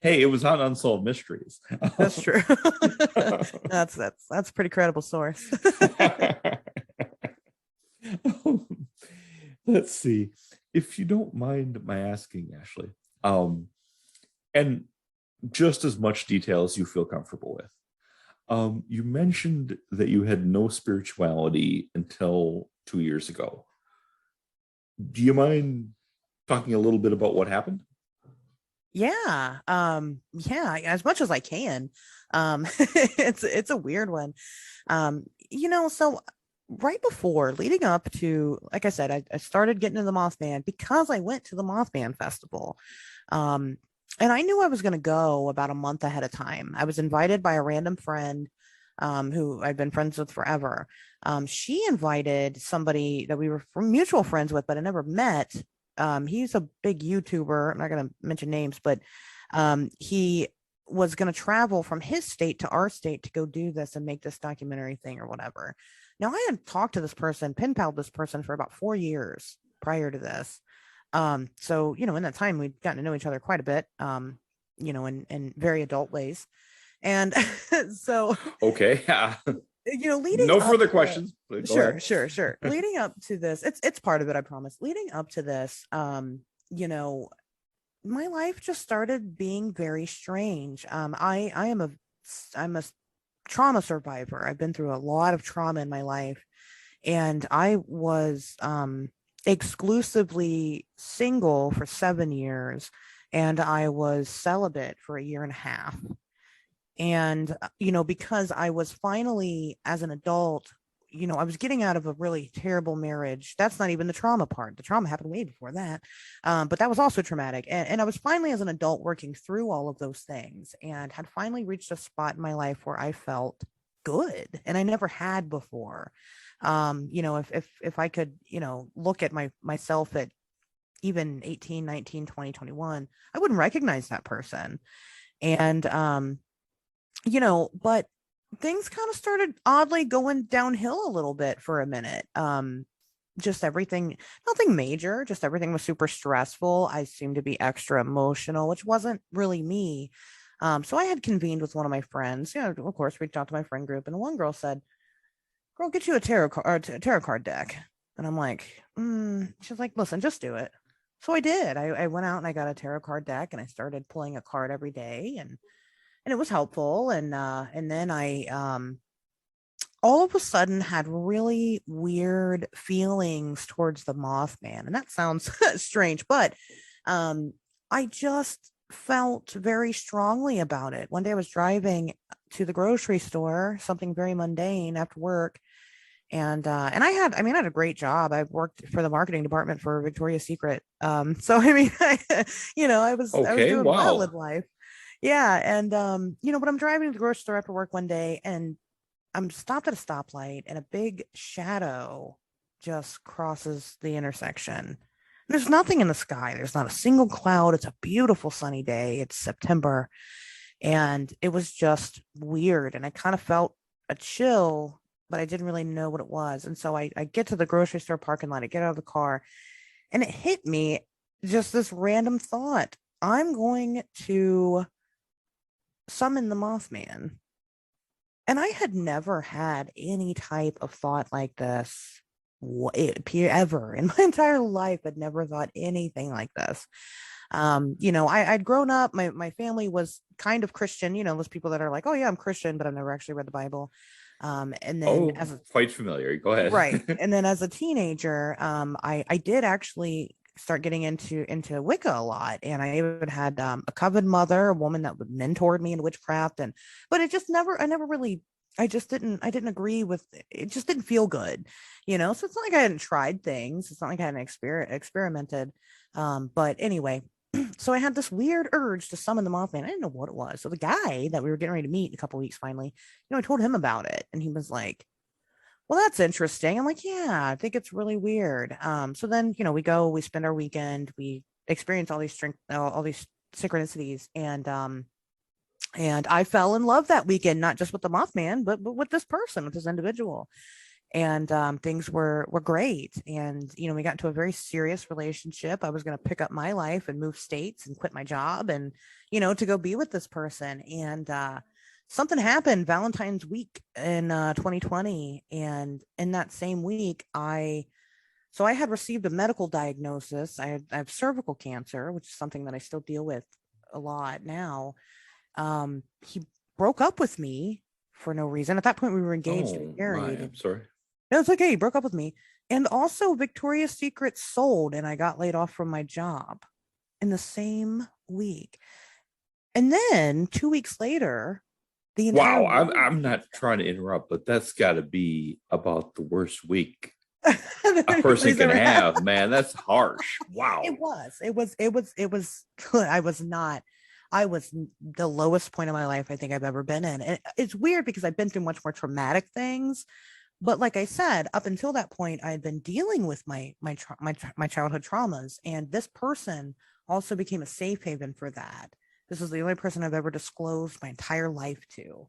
Hey, it was on Unsolved Mysteries. That's true. That's a pretty credible source. Let's see, if you don't mind my asking, Ashley, and just as much detail as you feel comfortable with. You mentioned that you had no spirituality until 2 years ago. Do you mind talking a little bit about what happened? Yeah. As much as I can. It's a weird one. So right before, leading up to, like I said, I started getting into the Mothman because I went to the Mothman festival. And I knew I was going to go about a month ahead of time. I was invited by a random friend who I've been friends with forever. She invited somebody that we were mutual friends with, but I never met. He's a big YouTuber. I'm not going to mention names, but he was going to travel from his state to our state to go do this and make this documentary thing or whatever. Now, I had talked to this person, pen palled this person for about 4 years prior to this. So, in that time, we'd gotten to know each other quite a bit, in very adult ways. And so, okay. Leading no further questions. Sure. Leading up to this, it's part of it, I promise. Leading up to this, my life just started being very strange. I'm a trauma survivor. I've been through a lot of trauma in my life, and I was exclusively single for 7 years, and I was celibate for a year and a half. And because I was finally, as an adult, I was getting out of a really terrible marriage. That's not even the trauma part. The trauma happened way before that. But that was also traumatic. And I was finally, as an adult, working through all of those things and had finally reached a spot in my life where I felt good. And I never had before. If I could, look at myself at even 18, 19, 20, 21, I wouldn't recognize that person. And, but things kind of started oddly going downhill a little bit for a minute. Just everything, nothing major, just everything was super stressful. I seemed to be extra emotional, which wasn't really me. So I had convened with one of my friends, of course, reached out to my friend group, and the one girl said, "Girl, get you a tarot card deck." And I'm like, she's like, "Listen, just do it." So I did. I went out and I got a tarot card deck and I started pulling a card every day, and it was helpful. And then I all of a sudden had really weird feelings towards the Mothman. And that sounds strange, but I just felt very strongly about it. One day I was driving to the grocery store, something very mundane after work. And I had a great job. I worked for the marketing department for Victoria's Secret. So I was doing well in life. Yeah. And but I'm driving to the grocery store after work one day, and I'm stopped at a stoplight, and a big shadow just crosses the intersection. There's nothing in the sky. There's not a single cloud. It's a beautiful sunny day. It's September. And it was just weird. And I kind of felt a chill, but I didn't really know what it was. And so I get to the grocery store parking lot. I get out of the car, and it hit me, just this random thought. I'm going to summon the Mothman. And I had never had any type of thought like this ever in my entire life. I'd never thought anything like this. I'd grown up, my family was kind of Christian, those people that are like, "Oh yeah, I'm Christian," but I've never actually read the Bible. And then quite familiar. Go ahead. Right. And then as a teenager, I did actually start getting into Wicca a lot. And I even had a coven mother, a woman that would mentored me in witchcraft. But it just I didn't agree with it. It just didn't feel good, so it's not like I hadn't tried things. It's not like I hadn't experimented. But anyway, so I had this weird urge to summon the Mothman. I didn't know what it was. So the guy that we were getting ready to meet in a couple of weeks, finally, I told him about it, and he was like, "Well, that's interesting." I'm like, "Yeah, I think it's really weird." So then, we spend our weekend, we experience all these synchronicities, and I fell in love that weekend, not just with the Mothman, but with this person, with this individual. And things were great. And, we got into a very serious relationship. I was going to pick up my life and move states and quit my job and, to go be with this person. And something happened Valentine's week in 2020. And in that same week, I had received a medical diagnosis. I have cervical cancer, which is something that I still deal with a lot now. He broke up with me for no reason. At that point, we were engaged and married. I'm sorry. No, it's okay. He broke up with me. And also Victoria's Secret sold, and I got laid off from my job in the same week. And then 2 weeks later, I'm not trying to interrupt, but that's got to be about the worst week a person can have, man. That's harsh. Wow. It was good. I was the lowest point of my life I think I've ever been in. And it's weird because I've been through much more traumatic things. But like I said, up until that point, I had been dealing with my childhood traumas. And this person also became a safe haven for that. This is the only person I've ever disclosed my entire life to.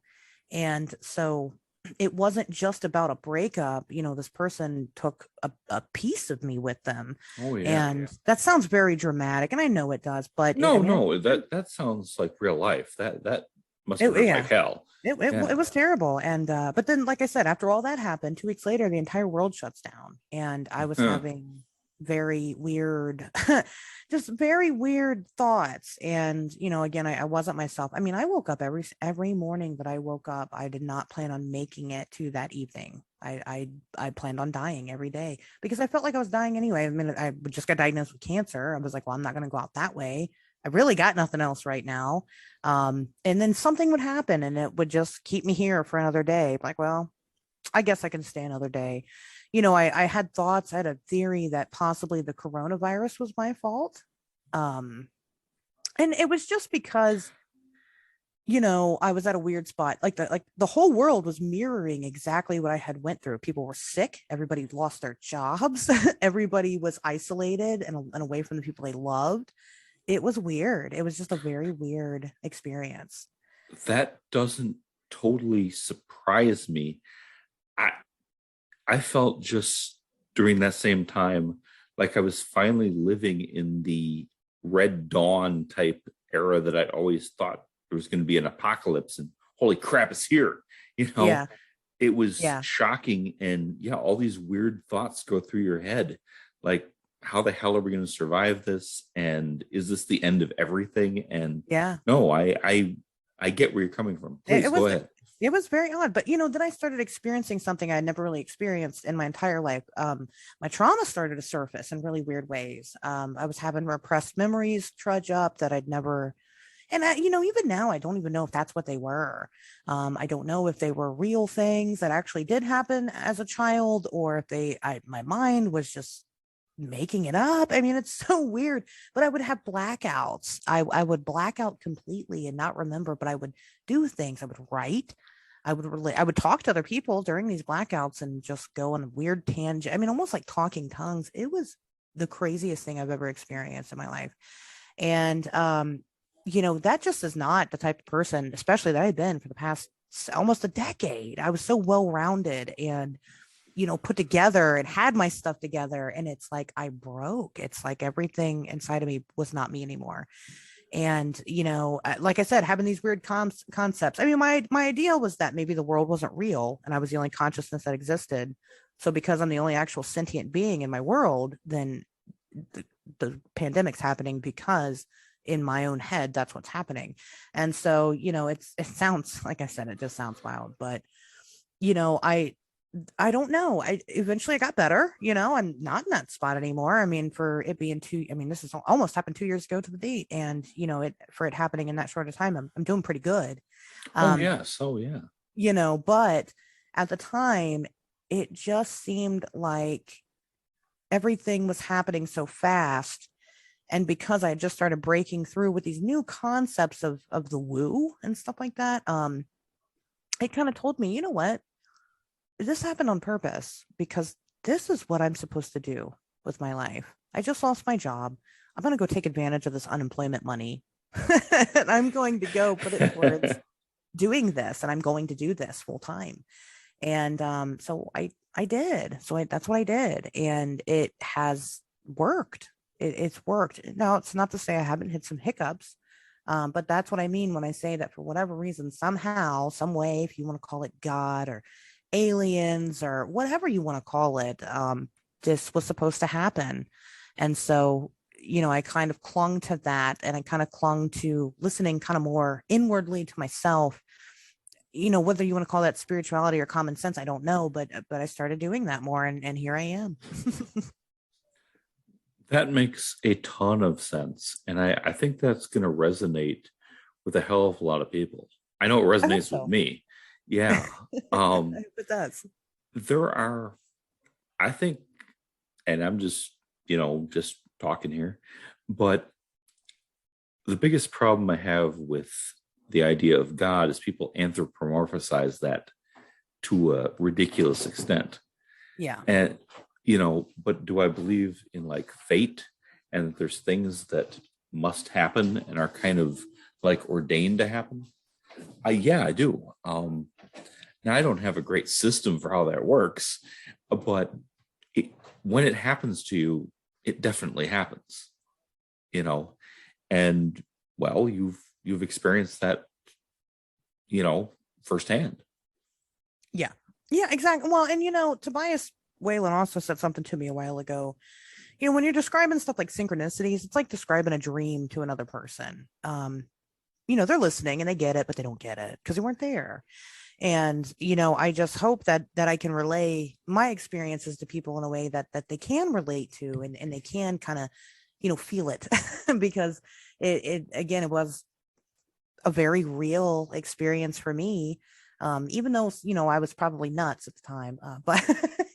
And so it wasn't just about a breakup. This person took a piece of me with them. Oh, yeah. And that sounds very dramatic. And I know it does, but that sounds like real life. That must have been like hell. It was terrible. And but then, like I said, after all that happened, 2 weeks later, the entire world shuts down, and I was having very weird, just very weird thoughts. And again, I wasn't myself. I mean, I woke up every morning that I woke up, I did not plan on making it to that evening. I planned on dying every day because I felt like I was dying anyway. I mean, I just got diagnosed with cancer. I was like, well, I'm not going to go out that way. I really got nothing else right now. And then something would happen and it would just keep me here for another day. Like, well, I guess I can stay another day. I had thoughts, I had a theory that possibly the coronavirus was my fault. Um, and it was just because I was at a weird spot. Like the whole world was mirroring exactly what I had went through. People were sick. Everybody lost their jobs. Everybody was isolated and away from the people they loved. It was weird. It was just a very weird experience. That doesn't totally surprise me. I I felt just during that same time like I was finally living in the Red Dawn type era that I'd always thought there was going to be an apocalypse and holy crap, it's here. You know, Yeah. it was Yeah. shocking. And yeah, all these weird thoughts go through your head. Like, how the hell are we going to survive this? And is this the end of everything? And Yeah. no, I get where you're coming from. It, Please it go was ahead. it was very odd, but then I started experiencing something I had never really experienced in my entire life. My trauma started to surface in really weird ways. I was having repressed memories trudge up that I'd never, and even now I don't even know if that's what they were. I don't know if they were real things that actually did happen as a child, or if my mind was just making it up. I mean, it's so weird, but I would have blackouts. I would black out completely and not remember, but I would do things. I would write. I would talk to other people during these blackouts and just go on a weird tangent. I mean, almost like talking tongues. It was the craziest thing I've ever experienced in my life. And that just is not the type of person, especially that I've been for the past almost a decade. I was so well-rounded and put together and had my stuff together. And it's like I broke. It's like everything inside of me was not me anymore. And, like I said, having these weird concepts. I mean, my idea was that maybe the world wasn't real and I was the only consciousness that existed. So because I'm the only actual sentient being in my world, then the pandemic's happening because in my own head, that's what's happening. And so, it sounds, like I said, it just sounds wild, but I don't know. I eventually got better. I'm not in that spot anymore. I mean, for it being this is almost happened 2 years ago to the date. And, it happening in that short of time, I'm doing pretty good. Oh, Um, yes. Oh, yeah. but at the time, it just seemed like everything was happening so fast. And because I had just started breaking through with these new concepts of the woo and stuff like that, it kind of told me, you know what? This happened on purpose because this is what I'm supposed to do with my life. I just lost my job. I'm going to go take advantage of this unemployment money. And I'm going to go put it towards doing this. And I'm going to do this full time. And so I did. So that's what I did. And it has worked. It's worked. Now, it's not to say I haven't hit some hiccups. But that's what I mean when I say that for whatever reason, somehow, some way, if you want to call it God or aliens or whatever you want to call it, this was supposed to happen. And so, I kind of clung to that, and I kind of clung to listening kind of more inwardly to myself. Whether you want to call that spirituality or common sense, I don't know, but I started doing that more, and here I am. That makes a ton of sense. And I think that's going to resonate with a hell of a lot of people. I know it I hope resonates with so. me. Yeah. I hope it does. There are, I think, and I'm just talking here, but the biggest problem I have with the idea of God is people anthropomorphize that to a ridiculous extent. Yeah. And but do I believe in like fate and that there's things that must happen and are kind of like ordained to happen? Yeah, I do. Now I don't have a great system for how that works, but when it happens to you, it definitely happens. You know, and well, you've experienced that, firsthand. Yeah. Yeah, exactly. Well, and Tobias Whalen also said something to me a while ago. When you're describing stuff like synchronicities, it's like describing a dream to another person. They're listening and they get it, but they don't get it because they weren't there. And I just hope that I can relay my experiences to people in a way that they can relate to, and they can kind of feel it because it again, it was a very real experience for me. Even though, I was probably nuts at the time, but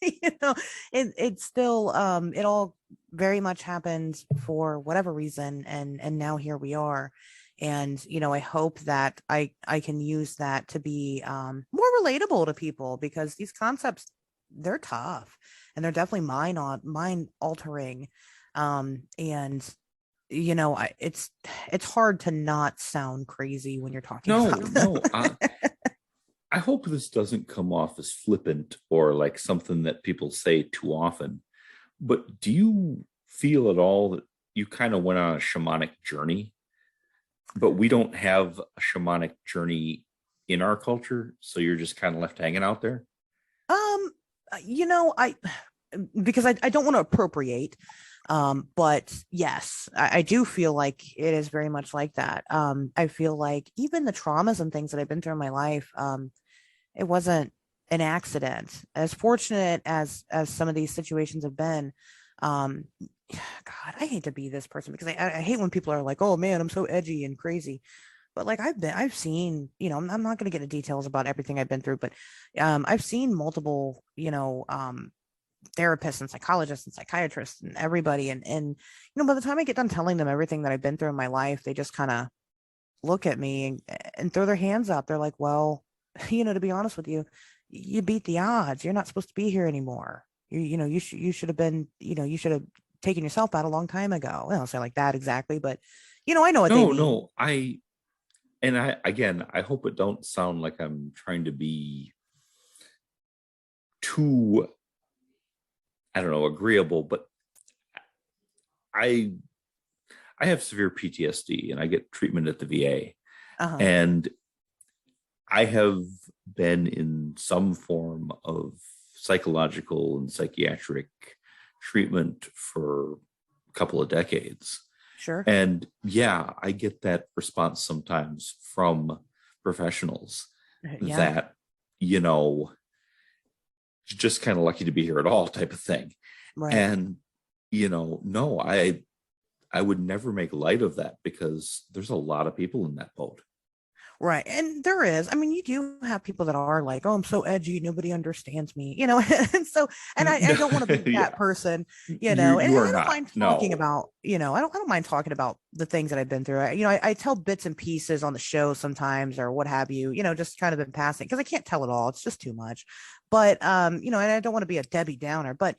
you know, it still, it all very much happened for whatever reason. And now here we are. And, I hope that I can use that to be, more relatable to people, because these concepts, they're tough and they're definitely mind altering. And, it's hard to not sound crazy when you're talking about them. No. I hope this doesn't come off as flippant or like something that people say too often. But do you feel at all that you kind of went on a shamanic journey, but we don't have a shamanic journey in our culture? So you're just kind of left hanging out there? I because I don't want to appropriate, but yes, I do feel like it is very much like that. I feel like even the traumas and things that I've been through in my life, it wasn't an accident. As fortunate as some of these situations have been, God, I hate to be this person, because I hate when people are like, oh man, I'm so edgy and crazy. But like I've seen, I'm not going to get into details about everything I've been through, but I've seen multiple, therapists and psychologists and psychiatrists and everybody. And by the time I get done telling them everything that I've been through in my life, they just kind of look at me and throw their hands up. They're like, well, to be honest with you, you beat the odds. You're not supposed to be here anymore. You should have been, you should have taken yourself out a long time ago. I don't say like that exactly, but I know what they mean. No, I hope it don't sound like I'm trying to be too, I don't know, agreeable, but I have severe PTSD and I get treatment at the VA. Uh-huh. And I have been in some form of psychological and psychiatric treatment for a couple of decades. Sure. And yeah, I get that response sometimes from professionals that, just kind of lucky to be here at all type of thing. Right. And, no, I would never make light of that, because there's a lot of people in that boat. Right. And there is, you do have people that are like, oh, I'm so edgy, nobody understands me, and so, and I don't want to be that person, and I don't mind talking about, I don't mind talking about the things that I've been through. I tell bits and pieces on the show sometimes, or what have you, just kind of in passing, because I can't tell it all. It's just too much. But, and I don't want to be a Debbie Downer, but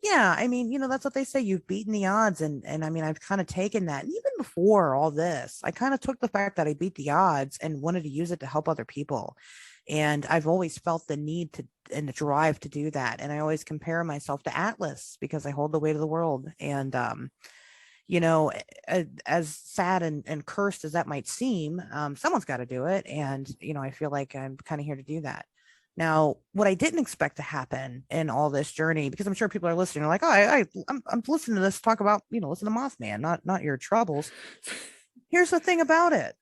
yeah, that's what they say. You've beaten the odds. And I've kind of taken that. And even before all this, I kind of took the fact that I beat the odds and wanted to use it to help other people. And I've always felt the need to, and the drive to do that. And I always compare myself to Atlas, because I hold the weight of the world. And, as sad and cursed as that might seem, someone's got to do it. And, I feel like I'm kind of here to do that. Now, what I didn't expect to happen in all this journey, because I'm sure people are listening, are like, oh, I'm listening to this talk about, listen to Mothman, not your troubles. Here's the thing about it.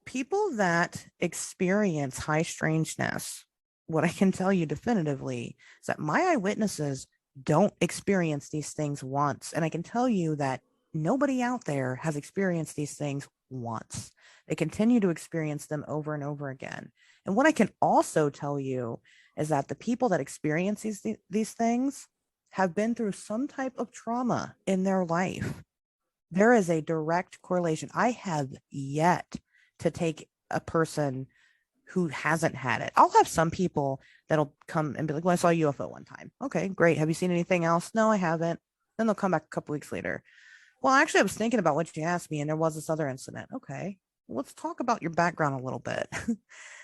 People that experience high strangeness, what I can tell you definitively is that my eyewitnesses don't experience these things once. And I can tell you that nobody out there has experienced these things once. They continue to experience them over and over again. And what I can also tell you is that the people that experience these things have been through some type of trauma in their life. There is a direct correlation. I have yet to take a person who hasn't had it. I'll have some people that'll come and be like, well, I saw a UFO one time. Okay, great. Have you seen anything else? No, I haven't. Then they'll come back a couple weeks later. Well, actually, I was thinking about what you asked me, and there was this other incident. Okay, let's talk about your background a little bit.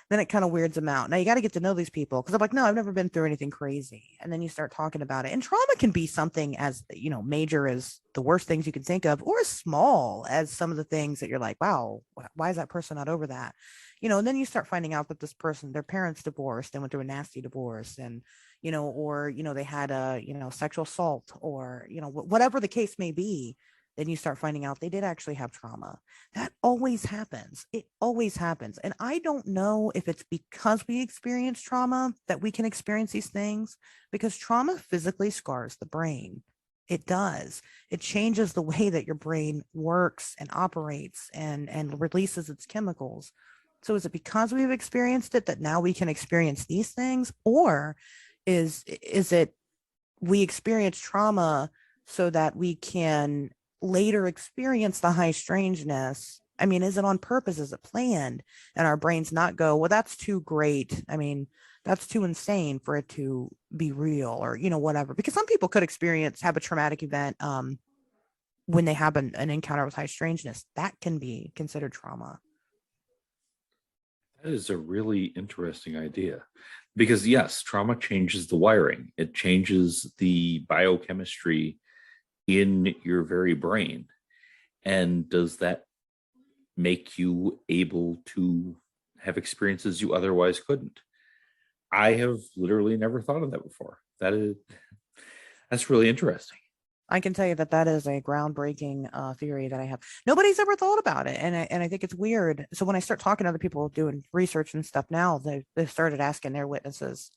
Then it kind of weirds them out. Now you got to get to know these people, because I'm like, no, I've never been through anything crazy. And then you start talking about it. And trauma can be something as, major as the worst things you can think of, or as small as some of the things that you're like, wow, why is that person not over that? And then you start finding out that this person, their parents divorced and went through a nasty divorce, and, or, they had a, sexual assault, or, whatever the case may be. Then you start finding out they did actually have trauma. That always happens. It always happens. And I don't know if it's because we experience trauma that we can experience these things, because trauma physically scars the brain. It does. It changes the way that your brain works and operates and releases its chemicals. So is it because we've experienced it that now we can experience these things? Or is it we experience trauma so that we can later experience the high strangeness? I mean, is it on purpose? Is it planned? And our brains not go, well, that's too great. I mean, that's too insane for it to be real, or, you know, whatever. Because some people could have a traumatic event when they have an encounter with high strangeness. That can be considered trauma. That is a really interesting idea, because yes, trauma changes the wiring. It changes the biochemistry in your very brain. And does that make you able to have experiences you otherwise couldn't? I have literally never thought of that before. That's really interesting. I can tell you that is a groundbreaking theory that I have. Nobody's ever thought about it. And I think it's weird. So when I start talking to other people doing research and stuff now, they've started asking their witnesses,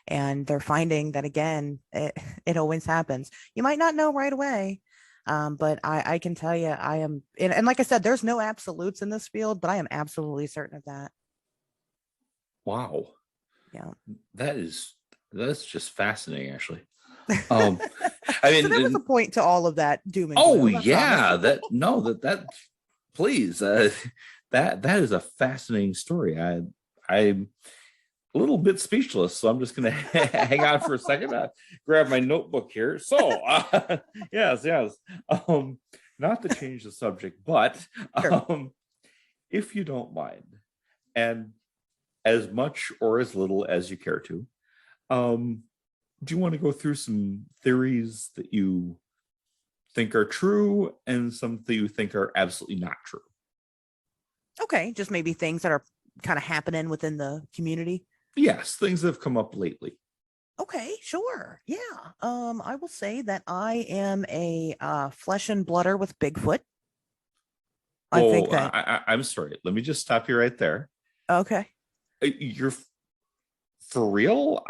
and they're finding that, again, it always happens. You might not know right away, but I can tell you I am, and like I said, there's no absolutes in this field, but I am absolutely certain of that. Wow. Yeah. That's just fascinating, Actually. I mean, so there was a point to all of that doom and gloom. Oh yeah, that please, that is a fascinating story. I'm a little bit speechless, so I'm just gonna hang on for a second. Grab my notebook here. So, yes, not to change the subject, but Sure. If you don't mind, and as much or as little as you care to, do you want to go through some theories that you think are true and some that you think are absolutely not true? Okay, just maybe things that are kind of happening within the community. Yes, things that have come up lately. Okay, sure. Yeah. I will say that I am a flesh and blooder with Bigfoot. I think that I'm sorry. Let me just stop you right there. Okay. You're for real?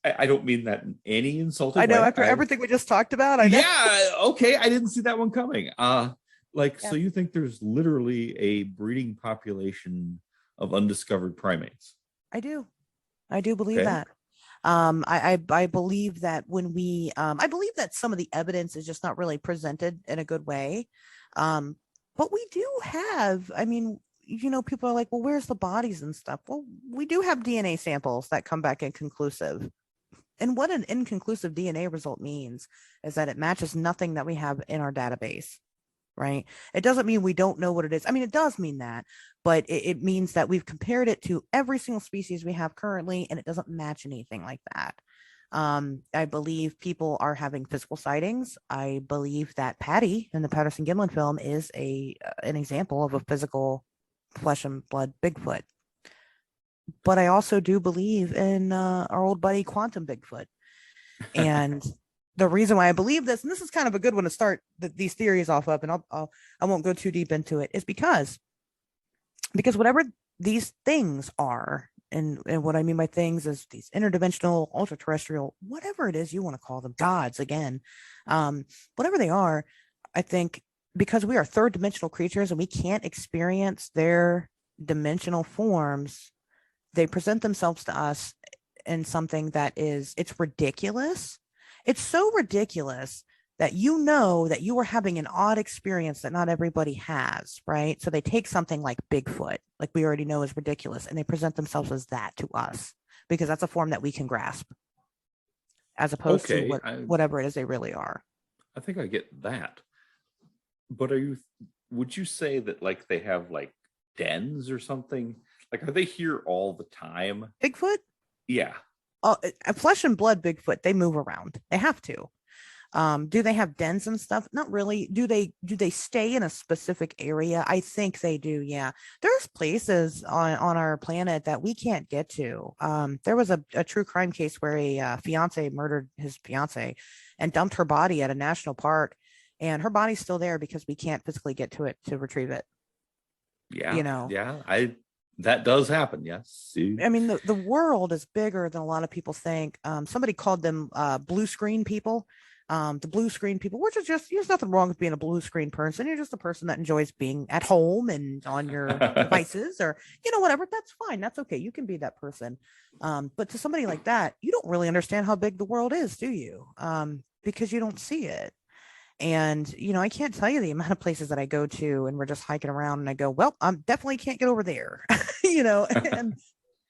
I don't mean that in any insulting way. I know, after everything we just talked about. I know. Yeah, okay. I didn't see that one coming. So you think there's literally a breeding population of undiscovered primates? I do believe that. I believe that when we I believe that some of the evidence is just not really presented in a good way. But we do have, I mean, you know, people are like, well, where's the bodies and stuff? Well, we do have DNA samples that come back inconclusive. And what an inconclusive DNA result means is that it matches nothing that we have in our database, right? It doesn't mean we don't know what it is. I mean, it does mean that, but it means that we've compared it to every single species we have currently, and it doesn't match anything like that. I believe people are having physical sightings. I believe that Patty in the Patterson Gimlin film is an example of a physical flesh and blood Bigfoot. But I also do believe in our old buddy Quantum Bigfoot. And the reason why I believe this, and this is kind of a good one to start these theories off of, and I won't go too deep into it, is because whatever these things are, and what I mean by things is these interdimensional, ultra terrestrial, whatever it is you want to call them, gods again, whatever they are, I think because we are third dimensional creatures and we can't experience their dimensional forms, they present themselves to us in something that it's ridiculous. It's so ridiculous that you know that you are having an odd experience that not everybody has, right? So they take something like Bigfoot, like we already know is ridiculous, and they present themselves as that to us because that's a form that we can grasp, as opposed to whatever it is they really are. I think I get that. But would you say that like they have like dens or something? Like, are they here all the time? Bigfoot? Yeah. Flesh and blood Bigfoot, they move around. They have to. Do they have dens and stuff? Not really. Do they stay in a specific area? I think they do. Yeah. There's places on our planet that we can't get to. There was a true crime case where a fiance murdered his fiance and dumped her body at a national park, and her body's still there because we can't physically get to it to retrieve it. Yeah. You know. Yeah. That does happen. Yes. I mean, the world is bigger than a lot of people think. Somebody called them blue screen people. The blue screen people, which is just, there's nothing wrong with being a blue screen person. You're just a person that enjoys being at home and on your devices, or, whatever. That's fine. That's okay. You can be that person. But to somebody like that, you don't really understand how big the world is, do you? Because you don't see it. And, I can't tell you the amount of places that I go to and we're just hiking around and I go, well, I definitely can't get over there, and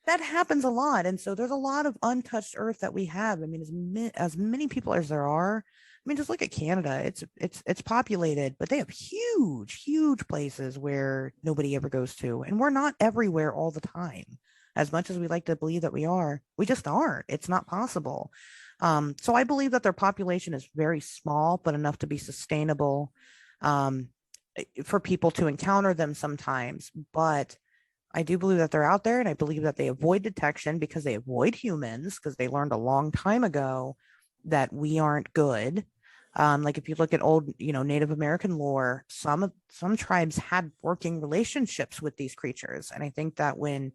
that happens a lot. And so there's a lot of untouched earth that we have. I mean, as many people as there are, I mean, just look at Canada. It's populated, but they have huge places where nobody ever goes to. And we're not everywhere all the time. As much as we like to believe that we are, we just aren't. It's not possible. So I believe that their population is very small, but enough to be sustainable for people to encounter them sometimes. But I do believe that they're out there, and I believe that they avoid detection because they avoid humans, because they learned a long time ago that we aren't good. Like if you look at old, Native American lore, some tribes had working relationships with these creatures. And I think that when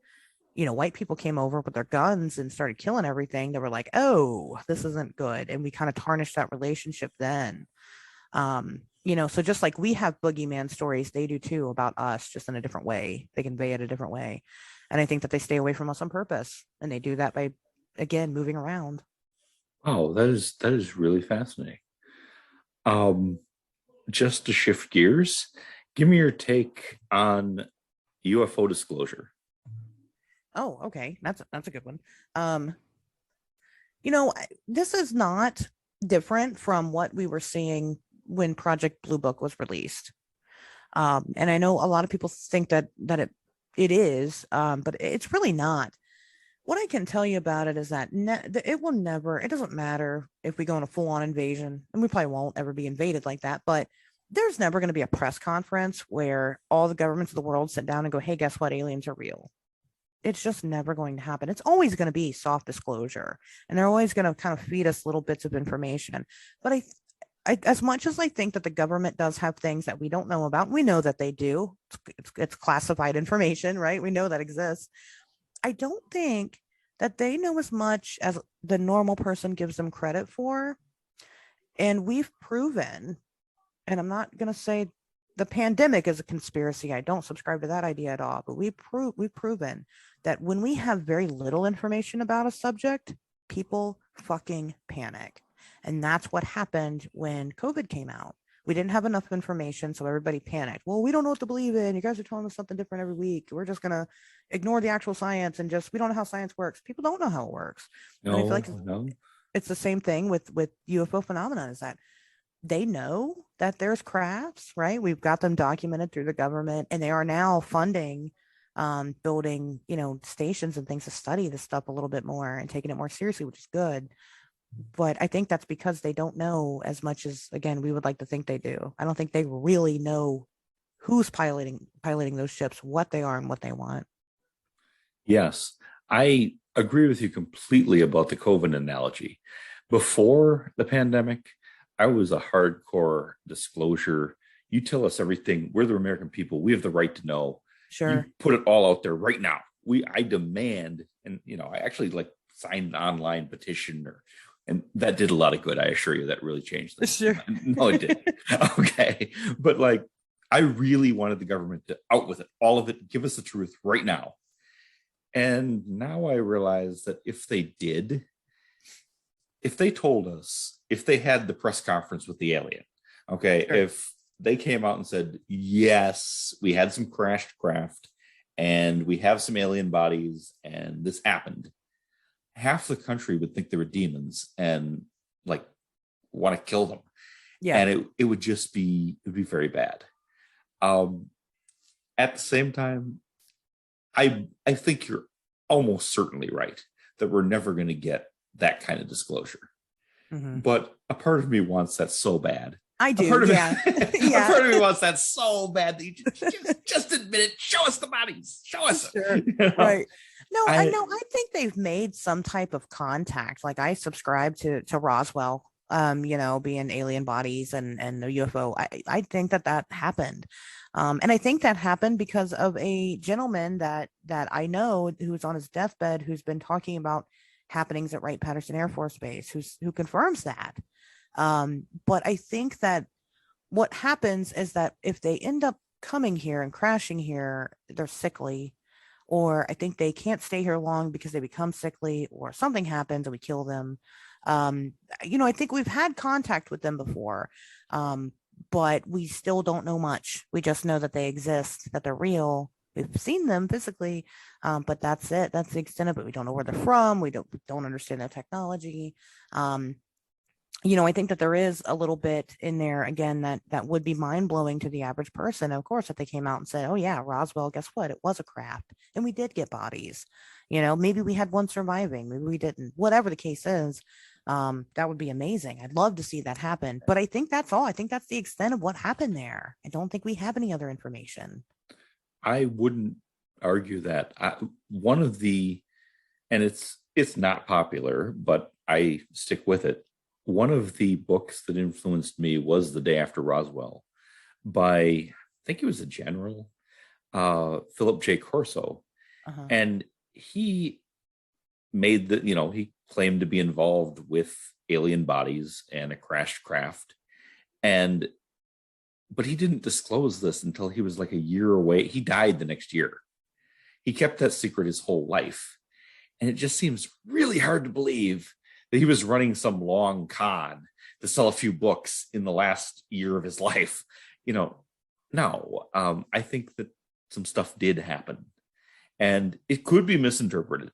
white people came over with their guns and started killing everything, they were like, oh, this isn't good. And we kind of tarnished that relationship then. So just like we have boogeyman stories, they do too about us, just in a different way. They convey it a different way. And I think that they stay away from us on purpose. And they do that by, again, moving around. Oh, that is really fascinating. Just to shift gears, give me your take on UFO disclosure. Oh, okay. That's a good one. This is not different from what we were seeing when Project Blue Book was released. And I know a lot of people think that it is, but it's really not. What I can tell you about it is that it doesn't matter if we go on a full-on invasion, and we probably won't ever be invaded like that, but there's never going to be a press conference where all the governments of the world sit down and go, hey, guess what? Aliens are real. It's just never going to happen. It's always going to be soft disclosure, and they're always going to kind of feed us little bits of information. But I, as much as I think that the government does have things that we don't know about, we know that they do. It's classified information, right? We know that exists. I don't think that they know as much as the normal person gives them credit for. And we've proven, and I'm not going to say the pandemic is a conspiracy. I don't subscribe to that idea at all, but we've proven that when we have very little information about a subject, people fucking panic. And that's what happened when COVID came out. We didn't have enough information, so everybody panicked. Well, we don't know what to believe in. You guys are telling us something different every week. We're just going to ignore the actual science and we don't know how science works. People don't know how it works. No, and I feel like it's the same thing with UFO phenomena, is that they know that there's crafts, right? We've got them documented through the government, and they are now funding building, stations and things to study this stuff a little bit more and taking it more seriously, which is good. But I think that's because they don't know as much as, again, we would like to think they do. I don't think they really know who's piloting those ships, what they are and what they want. Yes, I agree with you completely about the COVID analogy. Before the pandemic, I was a hardcore disclosure. You tell us everything. We're the American people. We have the right to know. Sure. You put it all out there right now. I demand, and I actually signed an online petition, and that did a lot of good. I assure you, that really changed things. Sure. No, it did. Okay. But I really wanted the government to out with it, all of it, give us the truth right now. And now I realize that if they told us, if they had the press conference with the alien, okay, sure. If they came out and said, yes, we had some crashed craft and we have some alien bodies and this happened, half the country would think they were demons and want to kill them. Yeah. And it would be very bad. At the same time, I think you're almost certainly right that we're never going to get that kind of disclosure. Mm-hmm. But a part of me wants that so bad. I do. Yeah. A part of me wants that so bad that you just admit it. Show us the bodies. Show us. Sure. Right. No, I know. I think they've made some type of contact. Like I subscribe to Roswell, being alien bodies and the UFO. I think that happened. And I think that happened because of a gentleman that I know who's on his deathbed, who's been talking about happenings at Wright-Patterson Air Force Base, who confirms that. But I think that what happens is that if they end up coming here and crashing here, they're sickly, or I think they can't stay here long because they become sickly, or something happens and we kill them. I think we've had contact with them before, but we still don't know much. We just know that they exist, that they're real. We've seen them physically, but that's it. That's the extent of it. We don't know where they're from. We don't understand their technology. I think that there is a little bit in there again that would be mind blowing to the average person. Of course, if they came out and said, "Oh yeah, Roswell, guess what? It was a craft, and we did get bodies." Maybe we had one surviving, maybe we didn't. Whatever the case is, that would be amazing. I'd love to see that happen. But I think that's all. I think that's the extent of what happened there. I don't think we have any other information. I wouldn't argue that. One of the, and it's not popular, but I stick with it. One of the books that influenced me was The Day After Roswell by, I think he was a general, Philip J. Corso. Uh-huh. And he made he claimed to be involved with alien bodies and a crashed craft. But he didn't disclose this until he was like a year away. He died the next year. He kept that secret his whole life. And it just seems really hard to believe that he was running some long con to sell a few books in the last year of his life. No, I think that some stuff did happen and it could be misinterpreted,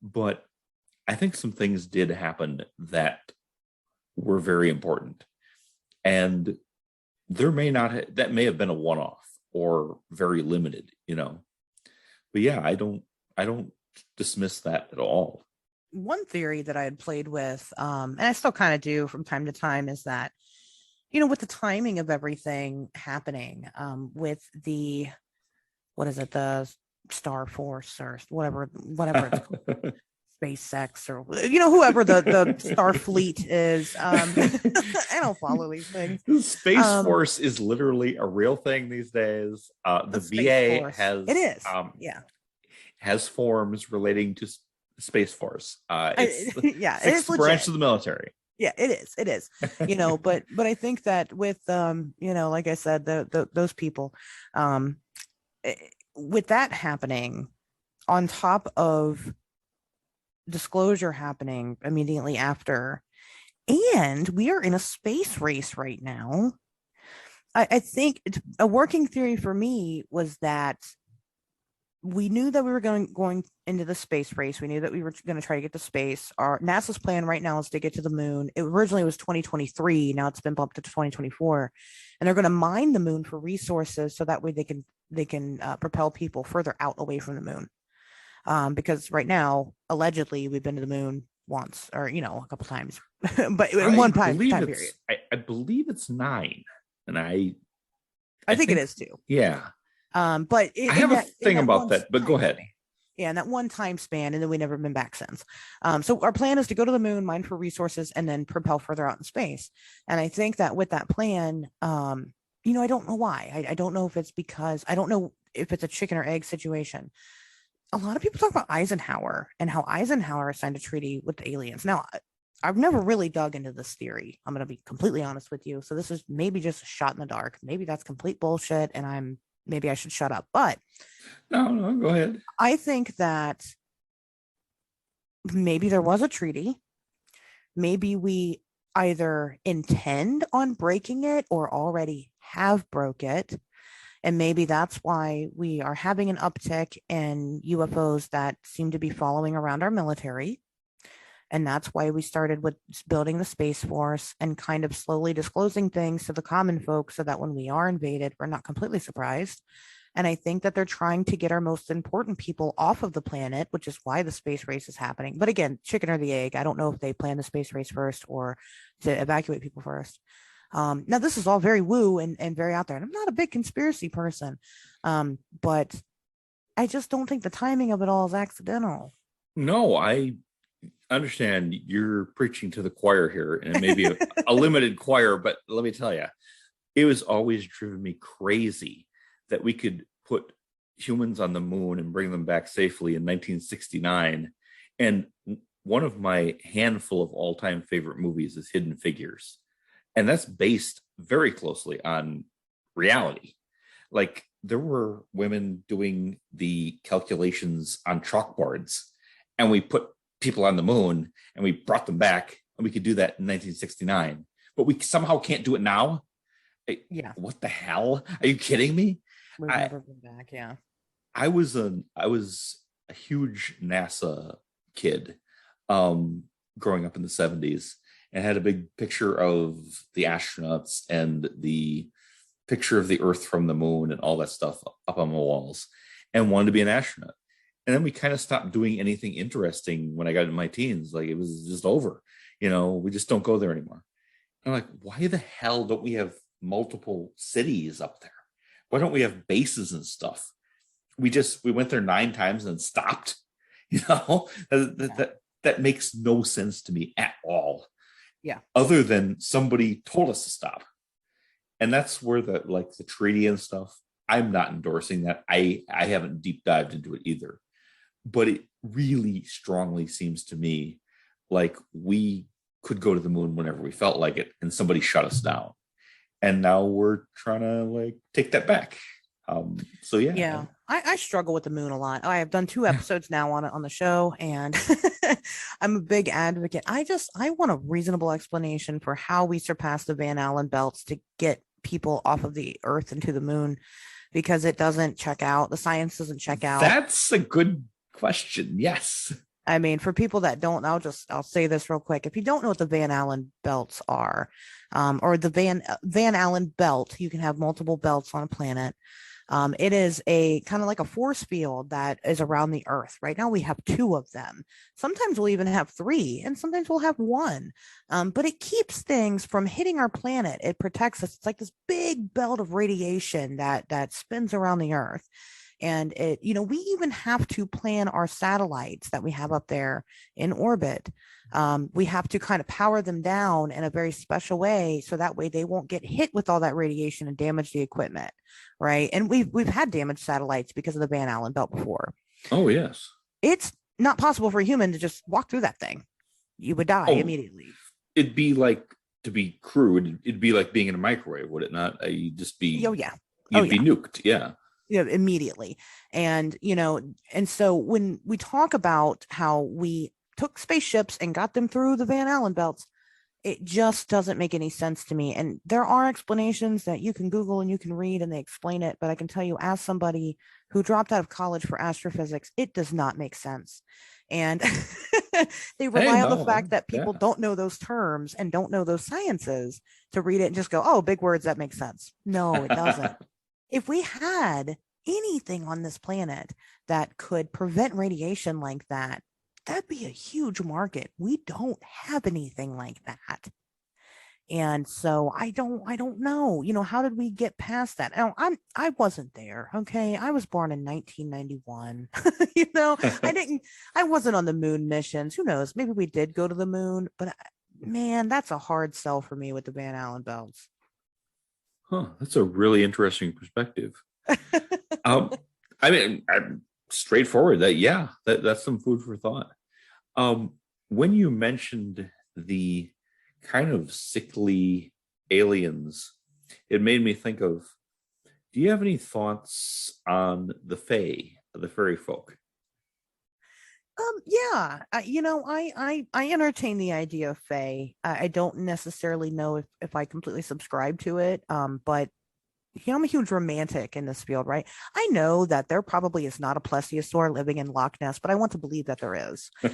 but I think some things did happen that were very important. And that may have been a one-off or very limited, but yeah, I don't dismiss that at all. One theory that I had played with, and I still kind of do from time to time, is that, with the timing of everything happening, with the, what is it, the Star Force or whatever it's called, SpaceX or whoever the Star Fleet is. I don't follow these things. The Space Force is literally a real thing these days. The VA Force. has it is has forms relating to Space Force. It's yeah, sixth branch of the military. Yeah, it is. But I think that with like I said, those people, with that happening, on top of disclosure happening immediately after, and we are in a space race right now. I think a working theory for me was that we knew that we were going into the space race. We knew that we were going to try to get to space. Our NASA's plan right now is to get to the moon. It originally was 2023. Now it's been bumped to 2024, and they're going to mine the moon for resources so that way they can propel people further out away from the moon. Because right now, allegedly, we've been to the moon once or a couple times, but in one time period. I believe it's 9, and I think it is too. Yeah. But I have a thing about that, but go ahead. Yeah, in that one time span, and then we've never been back since. So our plan is to go to the moon, mine for resources, and then propel further out in space. And I think that with that plan, I don't know why. I don't know if it's because I don't know if it's a chicken or egg situation. A lot of people talk about Eisenhower and how Eisenhower signed a treaty with the aliens. Now, I've never really dug into this theory. I'm going to be completely honest with you. So this is maybe just a shot in the dark. Maybe that's complete bullshit, and maybe I should shut up. But no, go ahead. I think that maybe there was a treaty. Maybe we either intend on breaking it or already have broke it. And maybe that's why we are having an uptick in UFOs that seem to be following around our military. And that's why we started with building the Space Force and kind of slowly disclosing things to the common folk so that when we are invaded, we're not completely surprised. And I think that they're trying to get our most important people off of the planet, which is why the space race is happening. But again, chicken or the egg, I don't know if they plan the space race first or to evacuate people first. Now, this is all very woo and very out there. And I'm not a big conspiracy person, but I just don't think the timing of it all is accidental. No, I understand you're preaching to the choir here, and it may be a limited choir, but let me tell you, it was always driven me crazy that we could put humans on the moon and bring them back safely in 1969. And one of my handful of all-time favorite movies is Hidden Figures. And that's based very closely on reality. Like there were women doing the calculations on chalkboards, and we put people on the moon and we brought them back, and we could do that in 1969, but we somehow can't do it now. Yeah. What the hell? Are you kidding me? We've never been back. Yeah. I was a huge NASA kid growing up in the 70s, and had a big picture of the astronauts and the picture of the Earth from the moon and all that stuff up on the walls, and wanted to be an astronaut. And then we kind of stopped doing anything interesting when I got in my teens. Like it was just over, we just don't go there anymore. And I'm like, why the hell don't we have multiple cities up there? Why don't we have bases and stuff? We went there 9 times and stopped. That makes no sense to me at all. Yeah. Other than somebody told us to stop. And that's where the treaty and stuff, I'm not endorsing that. I haven't deep dived into it either. But it really strongly seems to me like we could go to the moon whenever we felt like it, and somebody shut us down. And now we're trying to take that back. So yeah. Yeah. I struggle with the moon a lot. I have done 2 episodes now on the show, and I'm a big advocate. I want a reasonable explanation for how we surpass the Van Allen belts to get people off of the Earth into the moon, because it doesn't check out. The science doesn't check out. That's a good question. Yes. I mean, for people that don't, I'll say this real quick. If you don't know what the Van Allen belts are, or the Van Allen belt, you can have multiple belts on a planet. It is a kind of like a force field that is around the Earth. Right now we have 2 of them. Sometimes we'll even have 3, and sometimes we'll have 1. But it keeps things from hitting our planet. It protects us. It's like this big belt of radiation that spins around the Earth. And we even have to plan our satellites that we have up there in orbit. We have to kind of power them down in a very special way, so that way they won't get hit with all that radiation and damage the equipment, right? And we've had damaged satellites because of the Van Allen belt before. Oh yes, it's not possible for a human to just walk through that thing. You would die immediately. It'd be like, to be crude, it'd be like being in a microwave, would it not? You'd just be. Oh yeah. You'd be nuked. Yeah. Immediately. And and so when we talk about how we took spaceships and got them through the Van Allen belts, it just doesn't make any sense to me. And there are explanations that you can Google and you can read, and they explain it, but I can tell you, as somebody who dropped out of college for astrophysics, it does not make sense. And they rely on the fact that people don't know those terms and don't know those sciences to read it and just go, oh, big words, that makes sense. No, it doesn't. If we had anything on this planet that could prevent radiation like that, that'd be a huge market. We don't have anything like that. And so I don't know, how did we get past that? Now, I wasn't there. Okay. I was born in 1991. I wasn't on the moon missions. Who knows? Maybe we did go to the moon, but man, that's a hard sell for me with the Van Allen belts. Huh. That's a really interesting perspective. I'm straightforward that's some food for thought. When you mentioned the kind of sickly aliens, it made me think of, do you have any thoughts on the Fae, the fairy folk? I entertain the idea of Fae. I don't necessarily know if I completely subscribe to it, but I'm a huge romantic in this field, right? I know that there probably is not a plesiosaur living in Loch Ness, but I want to believe that there is. You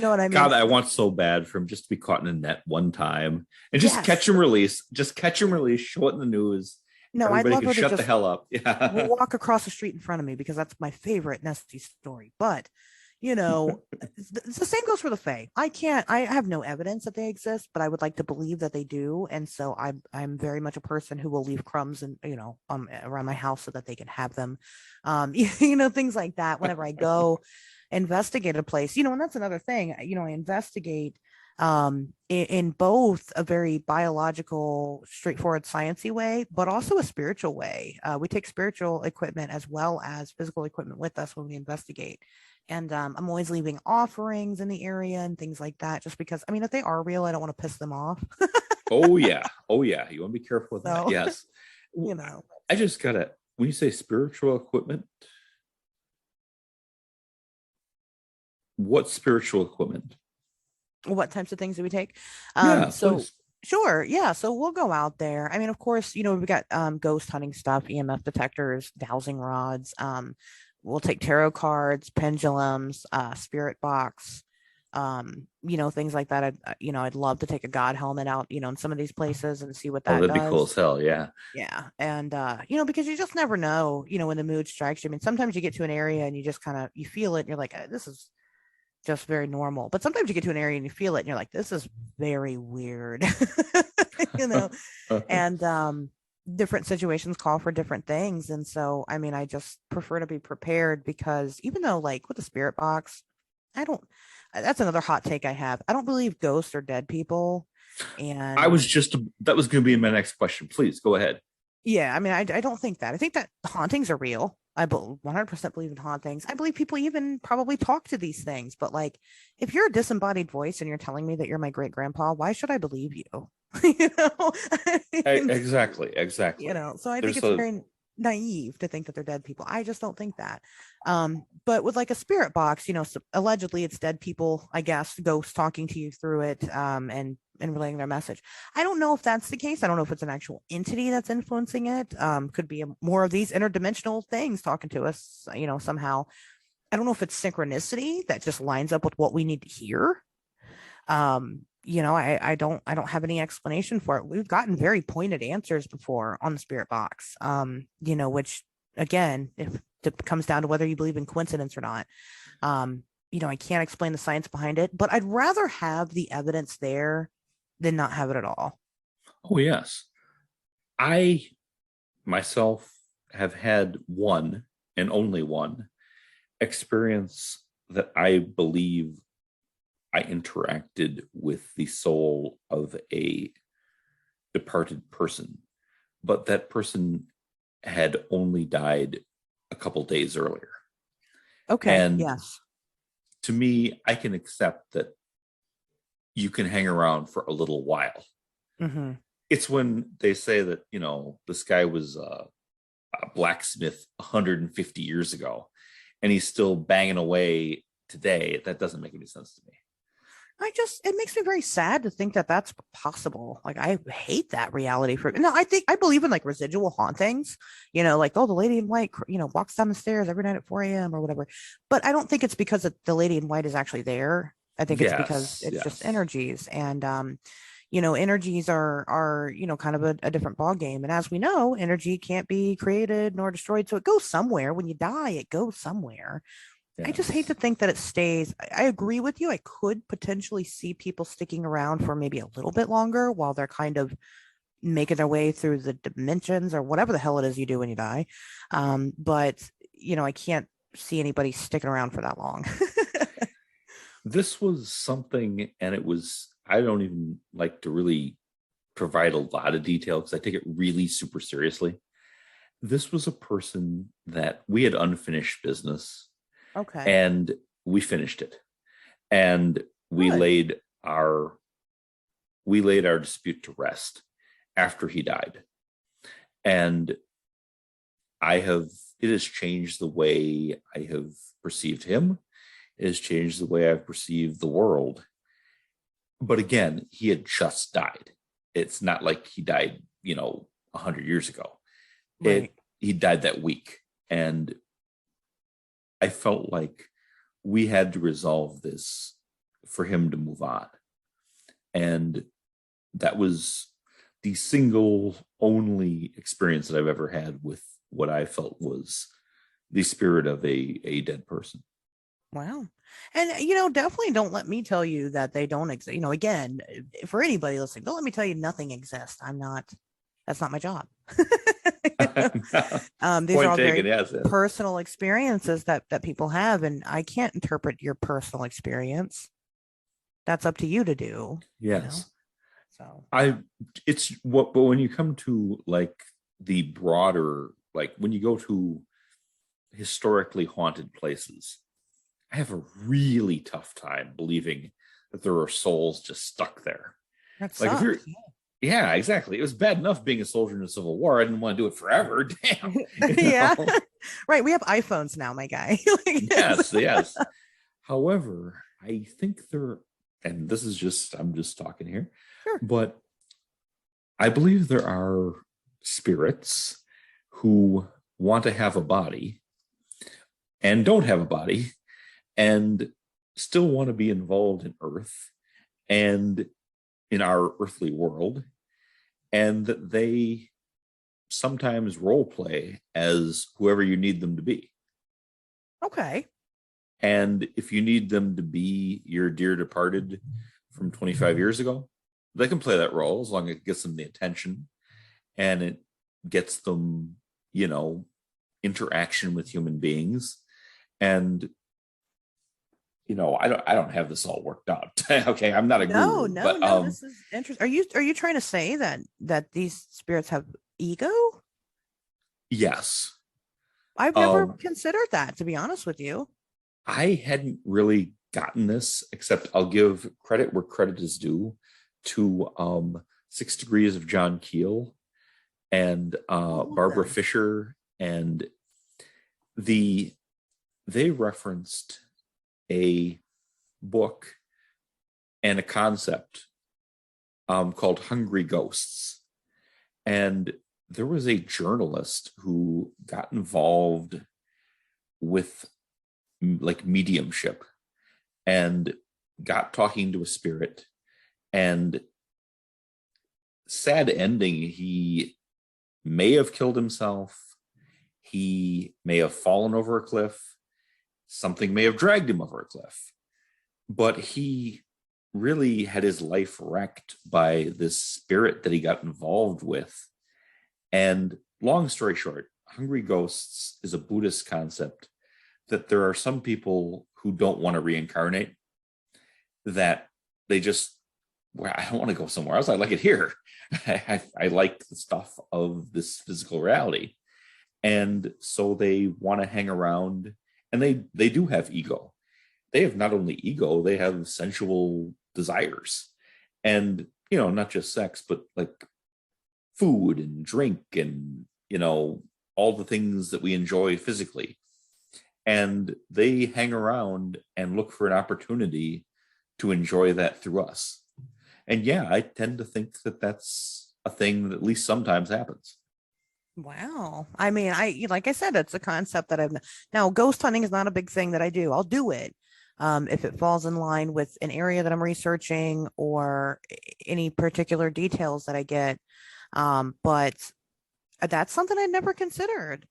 know what I mean? God, I want so bad for him just to be caught in a net one time and just catch him release. Just catch him release, show it in the news. No, everybody I'd love can her shut to the hell up. Yeah. walk across the street in front of me, because that's my favorite Nessie story. But the same goes for the Fae. I have no evidence that they exist, but I would like to believe that they do. And so I'm very much a person who will leave crumbs and, around my house so that they can have them. Things like that. Whenever I go investigate a place, and that's another thing, I investigate in both a very biological, straightforward, sciencey way, but also a spiritual way. We take spiritual equipment as well as physical equipment with us when we investigate. And I'm always leaving offerings in the area and things like that, just because, if they are real, I don't want to piss them off. Oh yeah. Oh yeah. You want to be careful with that. So, Yes. you know, I just gotta, when you say spiritual equipment, what spiritual equipment? what types of things do we take? Yeah, So please. sure, yeah. So we'll go out there. I mean, of course, we've got ghost hunting stuff, EMF detectors, dowsing rods. We'll take tarot cards, pendulums, spirit box, things like that. I'd love to take a god helmet out, in some of these places and see what Oh, that that'd be cool does. as hell. Yeah. Yeah. And because you just never know, when the mood strikes you. I mean, sometimes you get to an area and you just kind of you feel it and you're like, this is just very normal. But sometimes you get to an area and you feel it and you're like, this is very weird. you know, and different situations call for different things. And so, I mean, I just prefer to be prepared because even though, like with the spirit box, I don't, that's another hot take I have. I don't believe ghosts are dead people. I was And just, that was going to be my next question. Please go ahead. yeah, I mean, I don't think that. I think that hauntings are real. 100% believe in hauntings. I believe people even probably talk to these things. But like, if you're a disembodied voice and you're telling me that you're my great grandpa, why should I believe you? you know, Exactly. Exactly. so I think There's it's a, very naive to think that they're dead people. I just don't think that. But with like a spirit box, so allegedly it's dead people, I guess, ghosts talking to you through it, and relaying their message. I don't know if that's the case. I don't know if it's an actual entity that's influencing it. Could be more of these interdimensional things talking to us, somehow. I don't know if it's synchronicity that just lines up with what we need to hear. I don't have any explanation for it. We've gotten very pointed answers before on the spirit box. Which again, if it comes down to whether you believe in coincidence or not. I can't explain the science behind it, but I'd rather have the evidence there than not have it at all. oh, yes. I myself have had one and only one experience that I believe I interacted with the soul of a departed person, but that person had only died a couple days earlier. Okay. And Yes. to me, I can accept that you can hang around for a little while. Mm-hmm. It's when they say that, this guy was a blacksmith 150 years ago and he's still banging away today. That doesn't make any sense to me. It makes me very sad to think that that's possible. Like, I hate that reality for, no, I believe in like residual hauntings, like, oh, the lady in white, walks down the stairs every night at 4 a.m. or whatever. But I don't think it's because the lady in white is actually there. I think it's because Yes, it's just yes. energies. And, energies are, kind of a different ball game. And as we know, energy can't be created nor destroyed. So it goes somewhere. When you die, it goes somewhere. I just hate to Yes. think that it stays. I agree with you. I could potentially see people sticking around for maybe a little bit longer while they're kind of making their way through the dimensions or whatever the hell it is you do when you die. But I can't see anybody sticking around for that long. This was something, and it was, I don't even like to really provide a lot of detail because I take it really super seriously. This was a person that we had unfinished business Okay. and we finished it. And Good. our we laid our dispute to rest after he died. And it has changed the way I have perceived him. It has changed the way I've perceived the world. But again, he had just died. It's not like he died, 100 years ago. Right. He died that week. And I felt like we had to resolve this for him to move on. And that was the single only experience that I've ever had with what I felt was the spirit of a dead person. Wow. And, definitely don't let me tell you that they don't exist. Again, for anybody listening, don't let me tell you nothing exists. That's not my job. These are Point all taken, very yes. personal experiences that people have. And I can't interpret your personal experience. That's up to you to do, Yes. So But when you come to like the broader, like when you go to historically haunted places, I have a really tough time believing that there are souls just stuck there. that Like sucks. Yeah, exactly. It was bad enough being a soldier in the Civil War. I didn't want to do it forever. Damn. Yeah. Right. We have iPhones now, my guy. Yes, yes. However, I think and this is just, I'm just talking here, Sure. but I believe there are spirits who want to have a body and don't have a body and still want to be involved in Earth and in our earthly world, and that they sometimes role play as whoever you need them to be. Okay. And if you need them to be your dear departed from 25 years ago, they can play that role as long as it gets them the attention and it gets them, interaction with human beings. And I don't have this all worked out. Okay, I'm not a guru. No. This is interesting. Are you trying to say that these spirits have ego? Yes. I've never considered that, to be honest with you. I hadn't really gotten this, except I'll give credit where credit is due to 6 Degrees of John Keel and Barbara Fisher, and they referenced a book and a concept called Hungry Ghosts. And there was a journalist who got involved with like mediumship and got talking to a spirit, and sad ending, he may have killed himself, he may have fallen over a cliff, something may have dragged him over a cliff, but he really had his life wrecked by this spirit that he got involved with. And long story short, Hungry Ghosts is a Buddhist concept that there are some people who don't want to reincarnate, that they just, well, I don't want to go somewhere else. I like it here. I like the stuff of this physical reality. And so they want to hang around, and they do have ego. They have not only ego, they have sensual desires. And, not just sex, but like food and drink and, all the things that we enjoy physically. And they hang around and look for an opportunity to enjoy that through us. And yeah, I tend to think that that's a thing that at least sometimes happens. Wow. I mean, like I said, it's a concept that now ghost hunting is not a big thing that I do. I'll do it if it falls in line with an area that I'm researching or any particular details that I get. But that's something I'd never considered.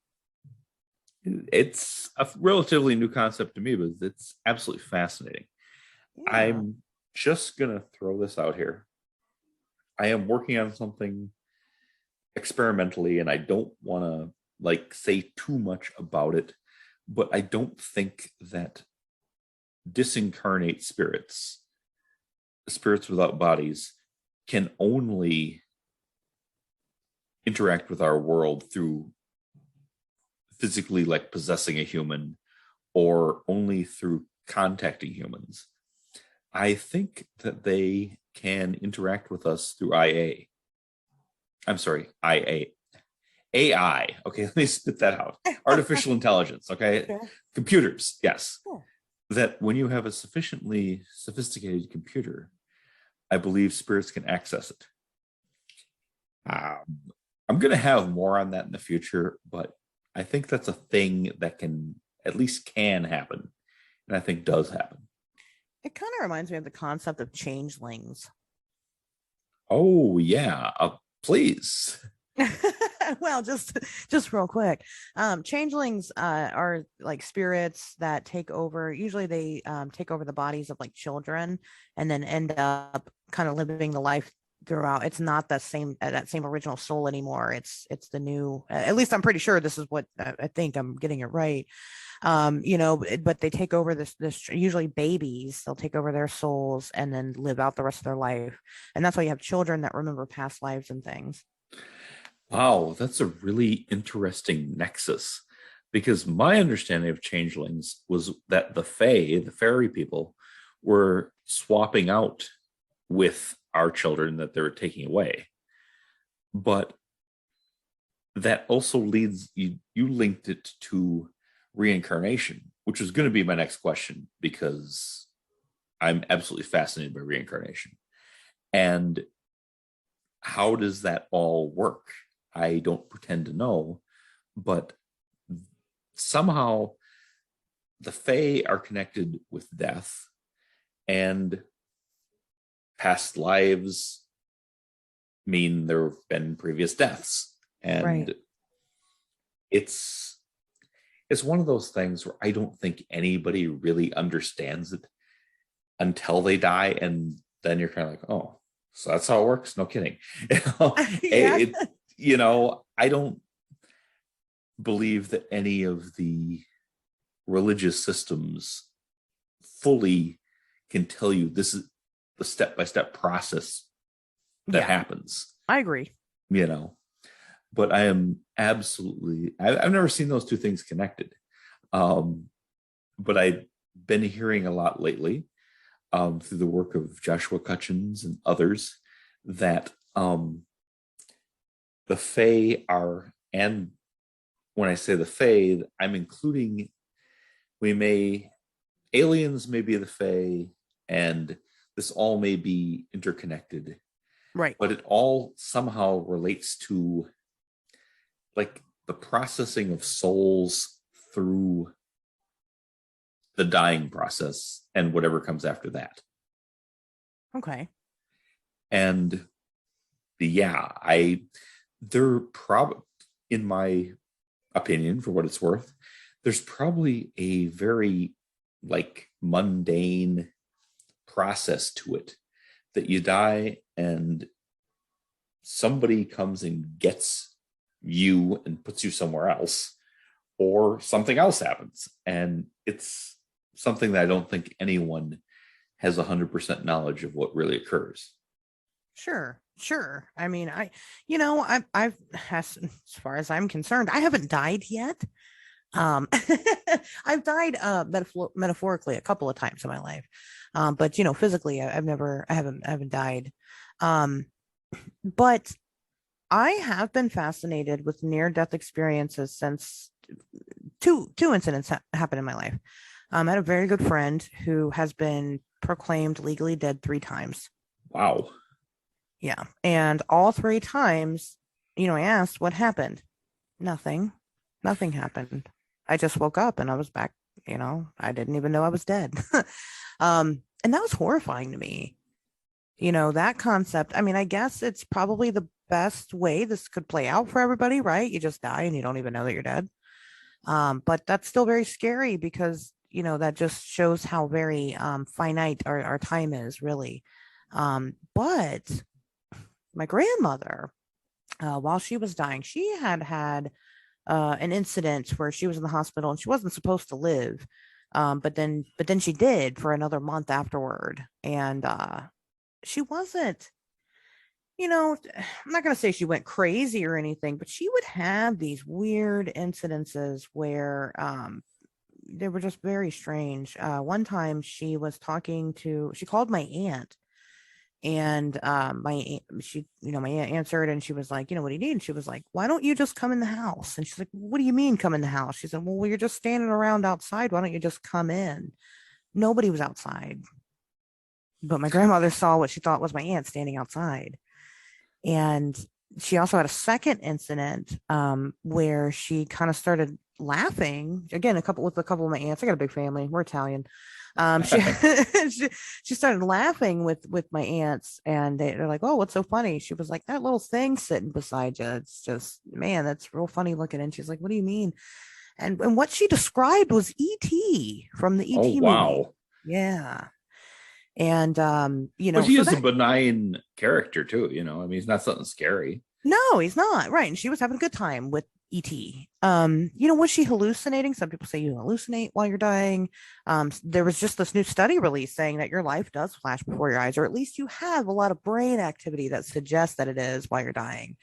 It's a relatively new concept to me, but it's absolutely fascinating. Yeah. I'm just going to throw this out here. I am working on something experimentally, and I don't want to say too much about it, but I don't think that disincarnate spirits without bodies, can only interact with our world through physically possessing a human or only through contacting humans. I think that they can interact with us through IA. AI. Okay, let me spit that out. Artificial intelligence. Okay. Sure. Computers. Yes. Cool. That when you have a sufficiently sophisticated computer, I believe spirits can access it. I'm going to have more on that in the future, but I think that's a thing that can happen, and I think does happen. It kind of reminds me of the concept of changelings. Oh yeah, please. Well, just real quick, changelings are like spirits that take over. Usually, they take over the bodies of children, and then end up kind of living the life throughout. It's not that same original soul anymore. It's the new. At least I'm pretty sure this is what I think. I'm getting it right. But they take over this usually babies. They'll take over their souls and then live out the rest of their life. And that's why you have children that remember past lives and things. Wow, that's a really interesting nexus, because my understanding of changelings was that the fairy people, were swapping out with our children that they were taking away. But that also leads you linked it to reincarnation, which was going to be my next question, because I'm absolutely fascinated by reincarnation. And how does that all work? I don't pretend to know, but somehow the Fae are connected with death, and past lives mean there have been previous deaths. And Right. it's one of those things where I don't think anybody really understands it until they die, and then you're kind of like, oh, so that's how it works. No kidding. Yeah. I don't believe that any of the religious systems fully can tell you this is the step-by-step process that happens. I agree. But I am absolutely, I've never seen those two things connected. But I've been hearing a lot lately through the work of Joshua Cutchins and others that the Fae are, and when I say the Fae, I'm including aliens may be the Fae, and this all may be interconnected. Right. But it all somehow relates to like the processing of souls through the dying process and whatever comes after that. Okay. And they're probably, in my opinion, for what it's worth, there's probably a very like mundane process to it, that you die and somebody comes and gets you and puts you somewhere else, or something else happens. And it's something that I don't think anyone has 100% knowledge of what really occurs. Sure. I mean, I've, as far as I'm concerned, I haven't died yet. I've died metaphorically a couple of times in my life, but physically, I haven't died. But I have been fascinated with near-death experiences since two incidents happened in my life. I had a very good friend who has been proclaimed legally dead 3 times. Wow. Yeah, and all 3 times, I asked what happened. Nothing happened. I just woke up and I was back. I didn't even know I was dead. And that was horrifying to me. That concept. I mean, I guess it's probably the best way this could play out for everybody, right? You just die and you don't even know that you're dead. But that's still very scary, because, that just shows how very finite our time is, really. But my grandmother, while she was dying, she had an incident where she was in the hospital and she wasn't supposed to live. But then she did for another month afterward. And she wasn't, I'm not going to say she went crazy or anything, but she would have these weird incidences where they were just very strange. One time she called my aunt, and my aunt answered, and she was like, what do you need? And she was like, why don't you just come in the house? And she's like, what do you mean come in the house? She said, well, you're just standing around outside. Why don't you just come in? Nobody was outside, but my grandmother saw what she thought was my aunt standing outside. And she also had a second incident where she kind of started laughing again, a couple of my aunts. I got a big family. We're Italian. She started laughing with my aunts, and they're like, oh, what's so funny? She was like, that little thing sitting beside you, it's just, man, that's real funny looking. And she's like, what do you mean? And what she described was E.T. from the E.T. Oh, wow. movie. Yeah. And but he is a benign character too, I mean, he's not something scary. No, he's not. Right. And she was having a good time with E.T. Was she hallucinating? Some people say you hallucinate while you're dying. There was just this new study released saying that your life does flash before your eyes, or at least you have a lot of brain activity that suggests that it is while you're dying.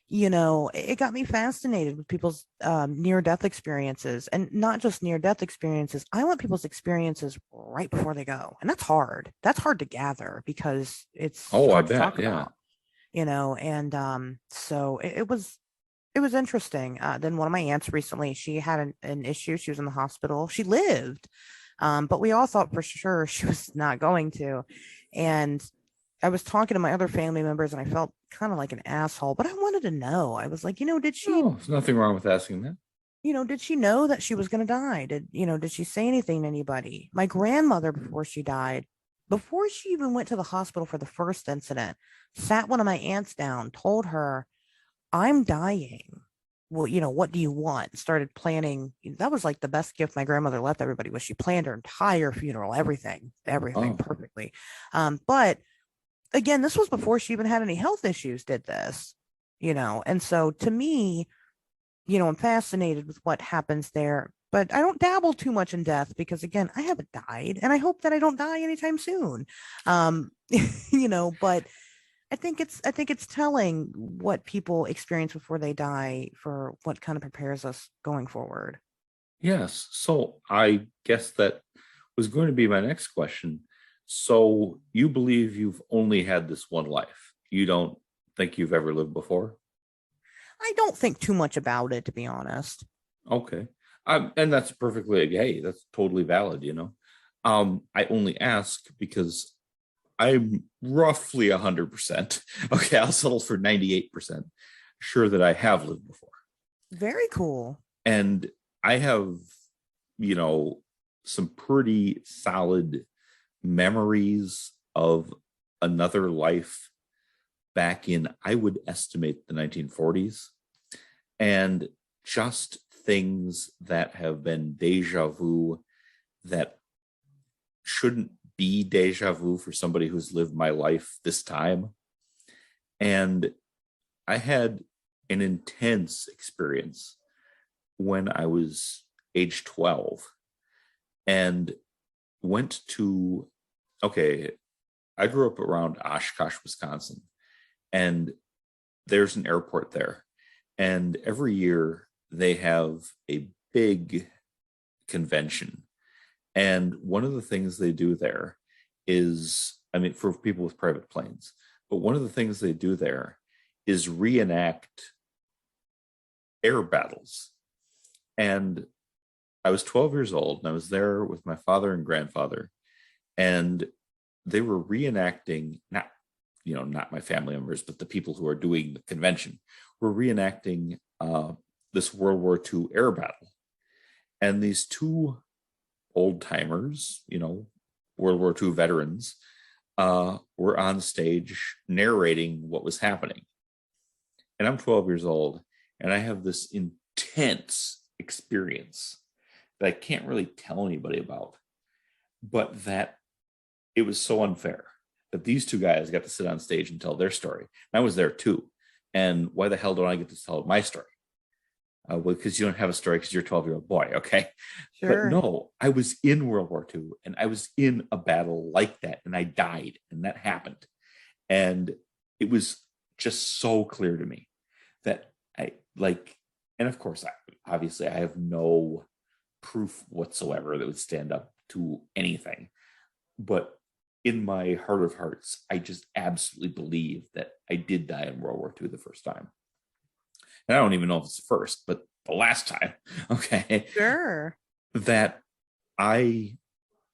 It got me fascinated with people's near-death experiences, and not just near-death experiences. I want people's experiences right before they go. And that's hard. That's hard to gather, because it's I hard bet. to talk Yeah. about. and so it was interesting. Then one of my aunts recently, she had an issue. She was in the hospital. She lived, but we all thought for sure she was not going to. And I was talking to my other family members, and I felt kind of like an asshole, but I wanted to know. I was like, did she? Oh, there's nothing wrong with asking that. Did she know that she was going to die? Did she say anything to anybody? My grandmother, before she even went to the hospital for the first incident, sat one of my aunts down, told her, I'm dying. Well, what do you want? Started planning. That was like the best gift my grandmother left everybody, was she planned her entire funeral, everything perfectly. But again, this was before she even had any health issues, did this, and so to me, I'm fascinated with what happens there, but I don't dabble too much in death because, again, I haven't died, and I hope that I don't die anytime soon. But I think it's telling what people experience before they die for what kind of prepares us going forward. Yes. So I guess that was going to be my next question. So you believe you've only had this one life? You don't think you've ever lived before? I don't think too much about it, to be honest. Okay. And that's perfectly, hey, that's totally valid, I only ask because I'm roughly 100%. Okay, I'll settle for 98% sure that I have lived before. Very cool. And I have, some pretty solid memories of another life back in, I would estimate, the 1940s, and just things that have been deja vu that shouldn't be deja vu for somebody who's lived my life this time. And I had an intense experience when I was age 12 and went to, I grew up around Oshkosh, Wisconsin, and there's an airport there. And every year they have a big convention. And one of the things they do there is, for people with private planes, but one of the things they do there is reenact air battles. And I was 12 years old, and I was there with my father and grandfather, and they were reenacting, not my family members, but the people who are doing the convention were reenacting this World War II air battle. And these two old timers, World War II veterans, were on stage narrating what was happening. And I'm 12 years old, and I have this intense experience that I can't really tell anybody about, but that it was so unfair that these two guys got to sit on stage and tell their story. And I was there too. And why the hell don't I get to tell my story? Well, because you don't have a story because you're a 12-year-old boy, okay? Sure. But no, I was in World War II, and I was in a battle like that, and I died, and that happened. And it was just so clear to me that and of course, obviously I have no proof whatsoever that would stand up to anything. But in my heart of hearts, I just absolutely believe that I did die in World War II the first time. And I don't even know if it's the first, but the last time, okay? Sure. That I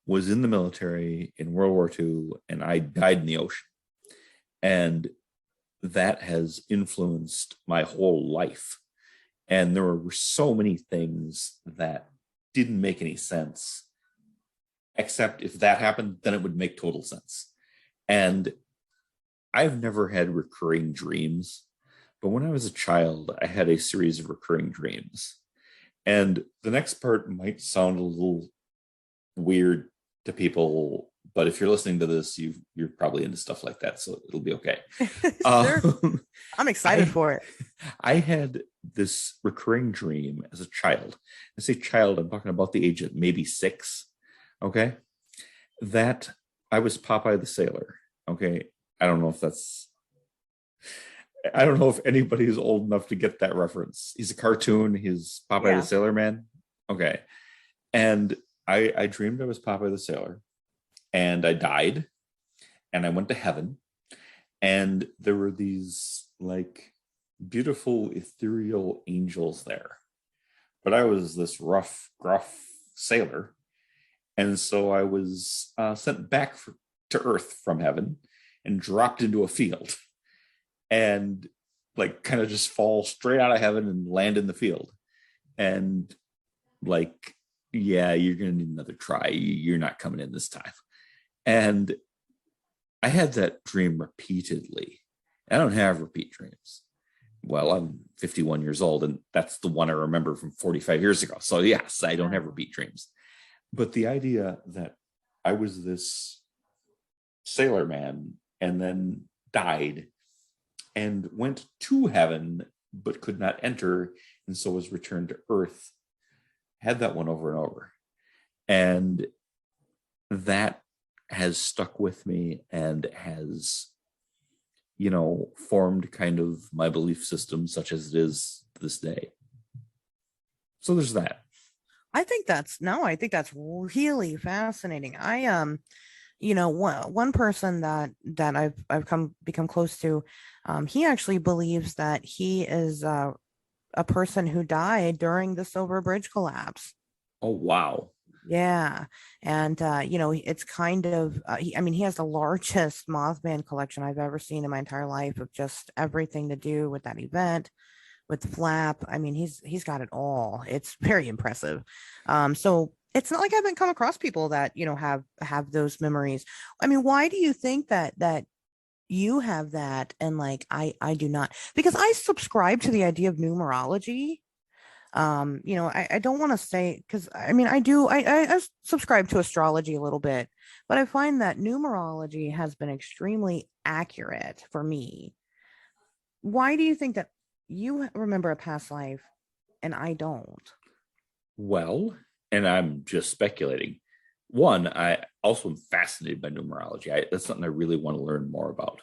was in the military in World War II, and I died in the ocean. And that has influenced my whole life. And there were so many things that didn't make any sense, except if that happened, then it would make total sense. And I've never had recurring dreams, but when I was a child, I had a series of recurring dreams. And the next part might sound a little weird to people, but if you're listening to this, you're probably into stuff like that, so it'll be okay. Sure. I'm excited for it. I had this recurring dream as a child. I say child, I'm talking about the age of maybe 6, okay? That I was Popeye the Sailor, okay? I don't know if anybody is old enough to get that reference. He's a cartoon. He's Popeye the Sailor Man. Okay. And I dreamed I was Popeye the Sailor, and I died, and I went to heaven, And there were these like beautiful ethereal angels there. But I was this rough, gruff sailor. And so I was sent back to Earth from heaven and dropped into a field and like kind of just fall straight out of heaven and land in the field. And like, yeah, you're going to need another try. You're not coming in this time. And I had that dream repeatedly. I don't have repeat dreams. Well, I'm 51 years old, and that's the one I remember from 45 years ago. So yes, I don't have repeat dreams. But the idea that I was this sailor man and then died and went to heaven, but could not enter, and so was returned to Earth, had that one over and over. And that has stuck with me and has, you know, formed kind of my belief system, such as it is to this day. So there's that. I think that's really fascinating. You know, one person that I've become close to, he actually believes that he is a person who died during the Silver Bridge collapse. Oh, wow. Yeah. And, you know, it's kind of, he has the largest Mothman collection I've ever seen in my entire life of just everything to do with that event, with Flap. I mean, he's got it all. It's very impressive. So it's not like I haven't come across people that, you know, have those memories. I mean, why do you think that you have that and like I do not? Because I subscribe to the idea of numerology. You know, I don't want to say, because I mean I subscribe to astrology a little bit, but I find that numerology has been extremely accurate for me. Why do you think that you remember a past life and I don't? Well, and I'm just speculating. One, I also am fascinated by numerology. That's something I really want to learn more about.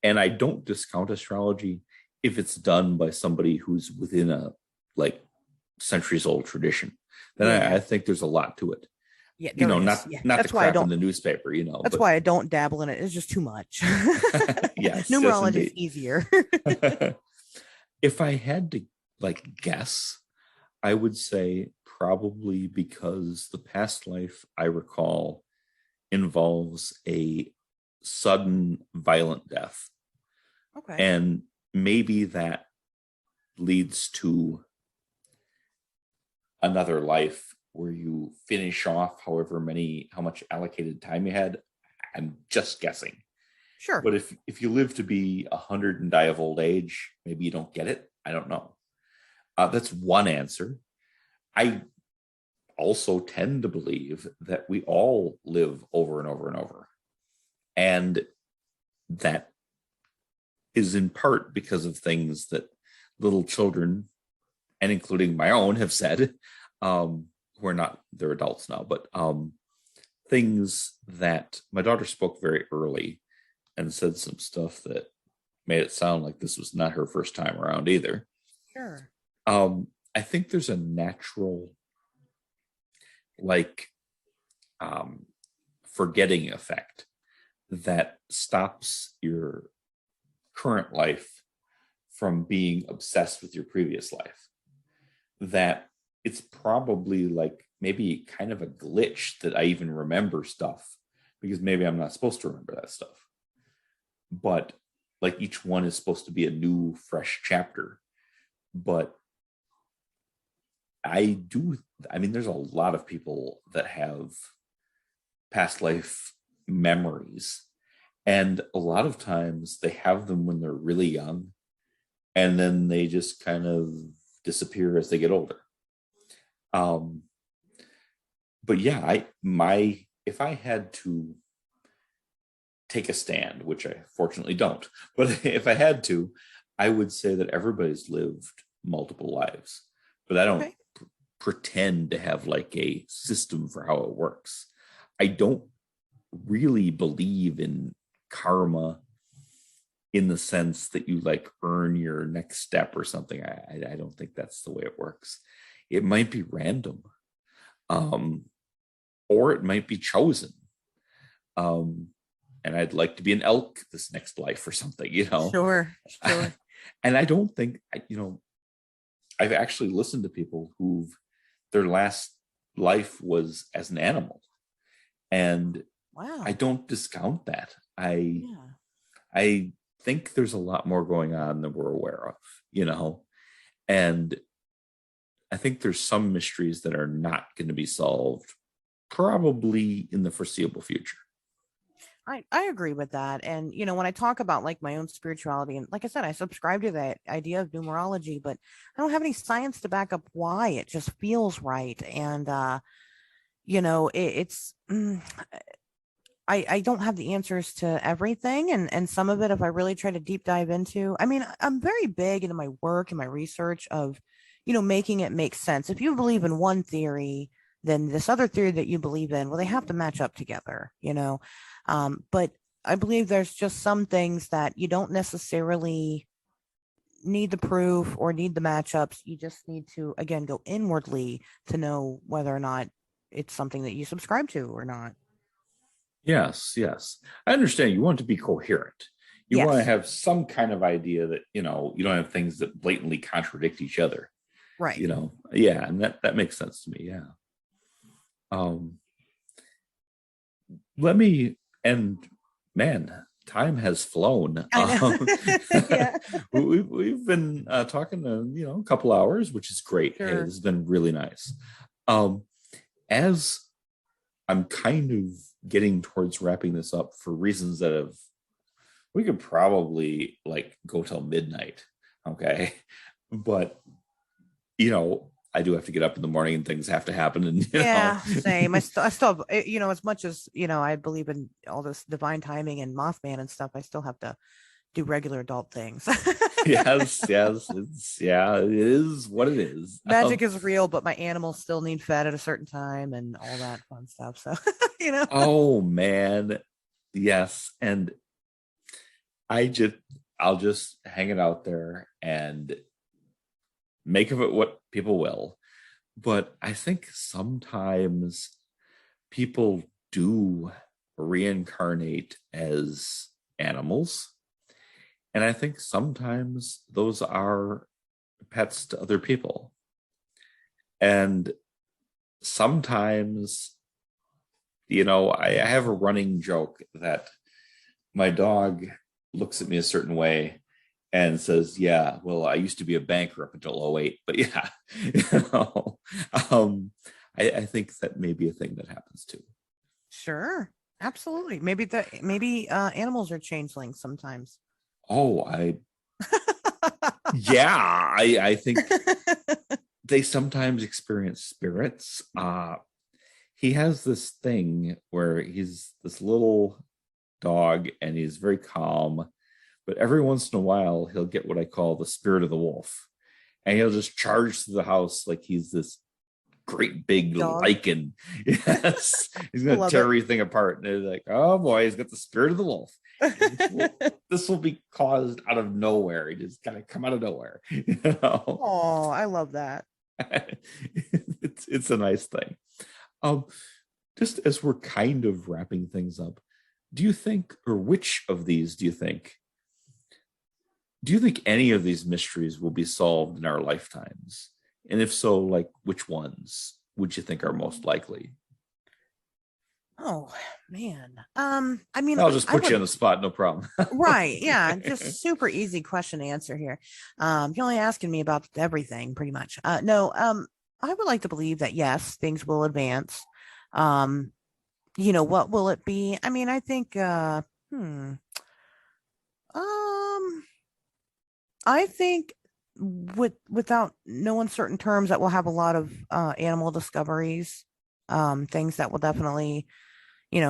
And I don't discount astrology if it's done by somebody who's within a like centuries old tradition. Then I think there's a lot to it. Yeah, you know, is. not That's the crap in the newspaper, you know. That's why I don't dabble in it. It's just too much. Yes, numerology is easier. If I had to like guess, I would say probably because the past life I recall involves a sudden violent death. Okay. And maybe that leads to another life where you finish off how much allocated time you had. I'm just guessing. Sure. But if you live to be 100 and die of old age, maybe you don't get it. I don't know. That's one answer. I also tend to believe that we all live over and over and over. And that is in part because of things that little children, and including my own, have said, who are not, they're adults now, but things that my daughter spoke very early and said some stuff that made it sound like this was not her first time around either. Sure. I think there's a natural forgetting effect that stops your current life from being obsessed with your previous life. That it's probably like maybe kind of a glitch that I even remember stuff, because maybe I'm not supposed to remember that stuff. But like each one is supposed to be a new, fresh chapter. But there's a lot of people that have past life memories. And a lot of times they have them when they're really young, and then they just kind of disappear as they get older. But yeah, if I had to take a stand, which I fortunately don't, but if I had to, I would say that everybody's lived multiple lives, but I don't pretend to have like a system for how it works. I don't really believe in karma in the sense that you like earn your next step or something. I don't think that's the way it works. It might be random, or it might be chosen. And and I'd like to be an elk this next life or something, Sure. And I don't think, I've actually listened to people who've their last life was as an animal, and Wow. I don't discount that. I think there's a lot more going on than we're aware of, and I think there's some mysteries that are not going to be solved probably in the foreseeable future. I agree with that. And, when I talk about like my own spirituality, and like I said, I subscribe to that idea of numerology, but I don't have any science to back up why. It just feels right. And, I don't have the answers to everything. And some of it, if I really try to deep dive into, I'm very big into my work and my research of, making it make sense. If you believe in one theory, then this other theory that you believe in, well, they have to match up together, but I believe there's just some things that you don't necessarily need the proof or need the matchups. You just need to, again, go inwardly to know whether or not it's something that you subscribe to or not. Yes. I understand. You want it to be coherent. You want to Yes. have some kind of idea that, you don't have things that blatantly contradict each other. Right. Yeah. And that makes sense to me. Yeah. Let me, and man, time has flown. I know. Yeah. We've been talking, a couple hours, which is great. Sure. Hey, this has been really nice. As I'm kind of getting towards wrapping this up for reasons that we could probably like go till midnight. Okay. But, I do have to get up in the morning and things have to happen. And, same. I still, as much as, I believe in all this divine timing and Mothman and stuff, I still have to do regular adult things. Yes. It is what it is. Magic is real, but my animals still need fed at a certain time and all that fun stuff. So, Oh man. Yes. And I'll just hang it out there and make of it what people will. But I think sometimes people do reincarnate as animals. And I think sometimes those are pets to other people. And sometimes, I have a running joke that my dog looks at me a certain way and says, yeah, well, I used to be a banker up until 2008, but yeah, I think that may be a thing that happens too. Sure. Absolutely. Maybe animals are changelings sometimes. Oh, I think they sometimes experience spirits. He has this thing where he's this little dog and he's very calm, but every once in a while he'll get what I call the spirit of the wolf, and he'll just charge through the house like he's this great big Dog. lichen. Yes, he's gonna tear everything apart, and they're like, oh boy, he's got the spirit of the wolf. This will be caused out of nowhere. He just kind of come out of nowhere. Oh, I love that. It's a nice thing. Just as we're kind of wrapping things up, do you think, or which of these do you think any of these mysteries will be solved in our lifetimes? And if so, like which ones would you think are most likely? Oh man. I'll just put you on the spot, no problem. Right. Yeah. Just super easy question to answer here. You're only asking me about everything pretty much. No, I would like to believe that yes, things will advance. What will it be? I think I think without no uncertain terms that we'll have a lot of animal discoveries, things that will definitely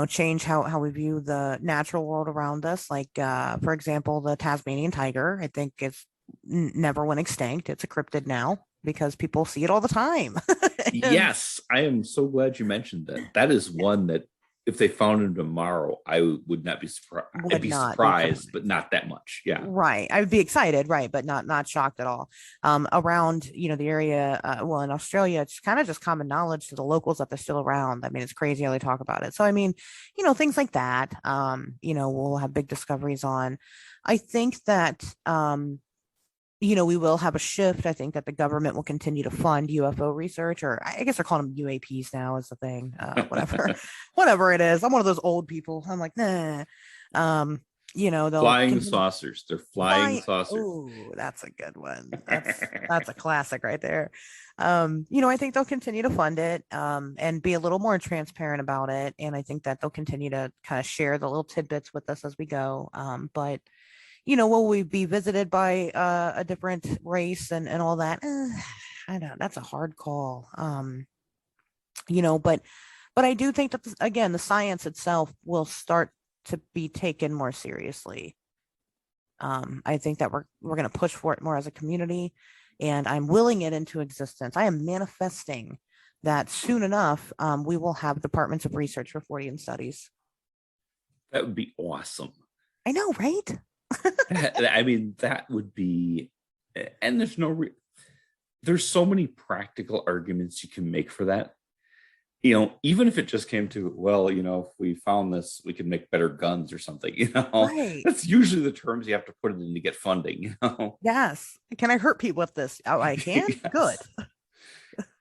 change how we view the natural world around us. Like, for example, the Tasmanian tiger, I think it's never went extinct. It's a cryptid now because people see it all the time. Yes, I am so glad you mentioned that. That is one that if they found him tomorrow, I would not be surprised. I'd be surprised, but not that much. Yeah. Right. I'd be excited, right, but not shocked at all. Around, the area, well, in Australia, it's kind of just common knowledge to the locals that they're still around. I mean, it's crazy how they talk about it. So, I mean, things like that, we'll have big discoveries on. I think that, we will have a shift. I think that the government will continue to fund UFO research, or I guess they're calling them UAPs now is the thing, whatever it is. I'm one of those old people. I'm like, nah. They'll flying saucers. They're flying saucers. Oh, that's a good one. That's a classic right there. I think they'll continue to fund it, and be a little more transparent about it. And I think that they'll continue to kind of share the little tidbits with us as we go. But will we be visited by a different race and all that? I know that's a hard call. But I do think that again, the science itself will start to be taken more seriously. I think that we're going to push for it more as a community, and I'm willing it into existence. I am manifesting that soon enough, we will have departments of research for Fortean studies. That would be awesome. I know, right? I mean, that would be, and there's so many practical arguments you can make for that. Even if it just came to, well, if we found this, we could make better guns or something, right. That's usually the terms you have to put it in to get funding, Yes. Can I hurt people with this? Oh, I can? Yes. Good.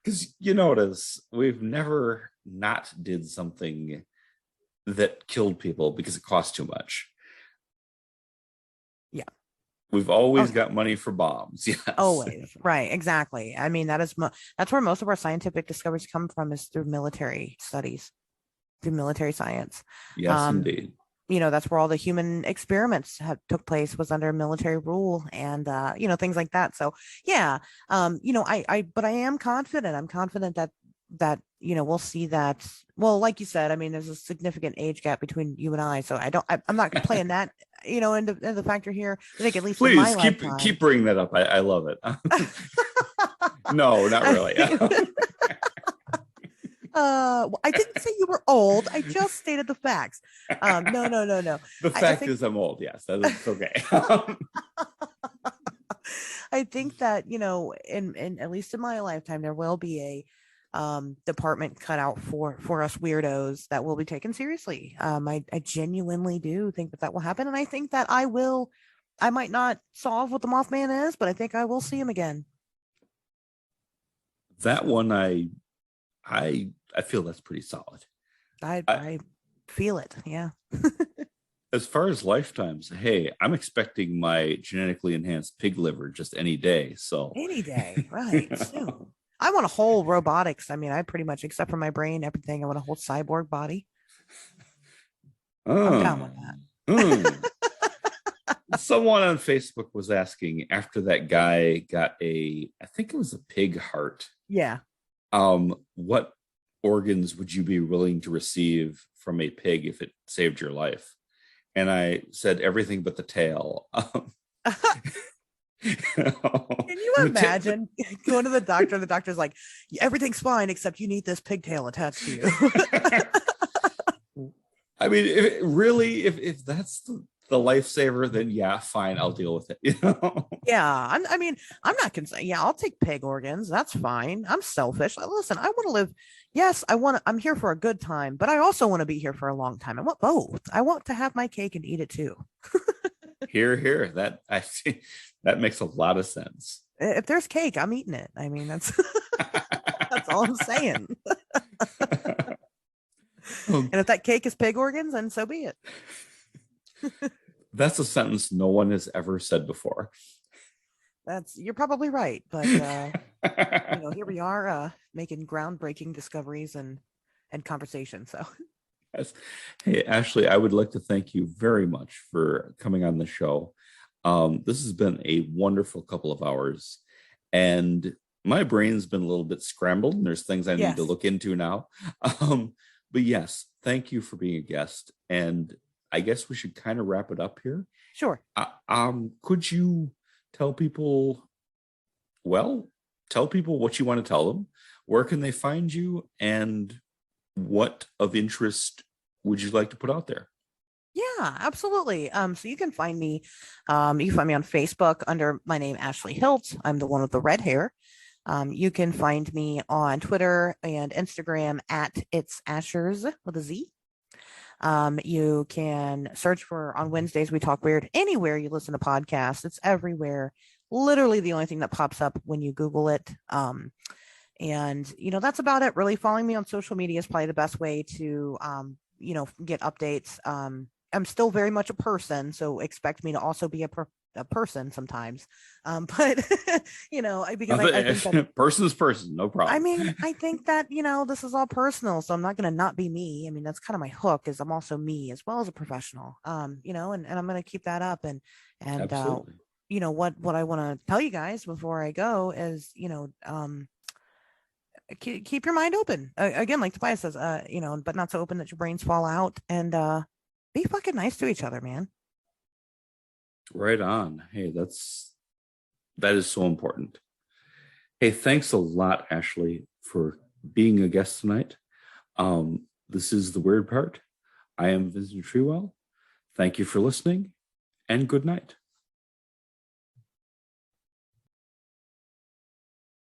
Because you notice we've never not did something that killed people because it cost too much. Yeah. We've always got money for bombs. Yes. Always. Right. Exactly. I mean, that's where most of our scientific discoveries come from, is through military studies, through military science. Yes, indeed. That's where all the human experiments took place, was under military rule, and things like that. So yeah, but I am confident. I'm confident that we'll see that. Well, like you said, I mean, there's a significant age gap between you and I, so I'm not playing that into the factor here. I think at least please keep bringing that up. I love it. No, not really. I didn't say you were old. I just stated the facts. No. The fact is I'm old. Yes, that's okay. I think that, in at least in my lifetime, there will be a department cut out for us weirdos that will be taken seriously. I genuinely do think that will happen. And I think that I might not solve what the Mothman is, but I think I will see him again. That one, I feel that's pretty solid. I feel it. Yeah. As far as lifetimes, hey, I'm expecting my genetically enhanced pig liver just any day. So any day, right? So, I want a whole robotics. I mean, I pretty much, except for my brain, everything. I want a whole cyborg body. I'm down with that. Someone on Facebook was asking, after that guy got I think it was a pig heart. Yeah. What organs would you be willing to receive from a pig if it saved your life? And I said everything but the tail. Can you imagine going to the doctor? The doctor's like, everything's fine except you need this pigtail attached to you. I mean, if that's the lifesaver, then yeah, fine, I'll deal with it. Yeah, I'm not concerned. Yeah, I'll take pig organs. That's fine. I'm selfish. Listen, I want to live. Yes, I'm here for a good time, but I also want to be here for a long time. I want both. I want to have my cake and eat it too. Here. That makes a lot of sense. If there's cake, I'm eating it. I mean, that's that's all I'm saying. And if that cake is pig organs, then so be it. That's a sentence no one has ever said before. You're probably right, but here we are making groundbreaking discoveries and conversation. So yes. Hey, Ashley, I would like to thank you very much for coming on the show. This has been a wonderful couple of hours, and my brain's been a little bit scrambled, and there's things I need to look into now. But yes, thank you for being a guest, and I guess we should kind of wrap it up here. Sure. Could you tell people what you want to tell them? Where can they find you, and what of interest would you like to put out there? Yeah, absolutely. So you can find me, on Facebook under my name, Ashley Hilt. I'm the one with the red hair. You can find me on Twitter and Instagram at It's Ashers with a Z. You can search for On Wednesdays We Talk Weird anywhere you listen to podcasts. It's everywhere. Literally the only thing that pops up when you Google it. And that's about it. Really, following me on social media is probably the best way to get updates. I'm still very much a person, so expect me to also be a person sometimes. But because I think that, person is person, no problem. I mean, I think that this is all personal, so I'm not going to not be me. I mean, that's kind of my hook, is I'm also me as well as a professional. And I'm going to keep that up. And Absolutely. What I want to tell you guys before I go is keep your mind open. Again, like Tobias says, but not so open that your brains fall out, and be fucking nice to each other, man. Right on. Hey, that is so important. Hey, thanks a lot, Ashley, for being a guest tonight. This is The Weird Part. I am Vincent Treewell. Thank you for listening, and good night.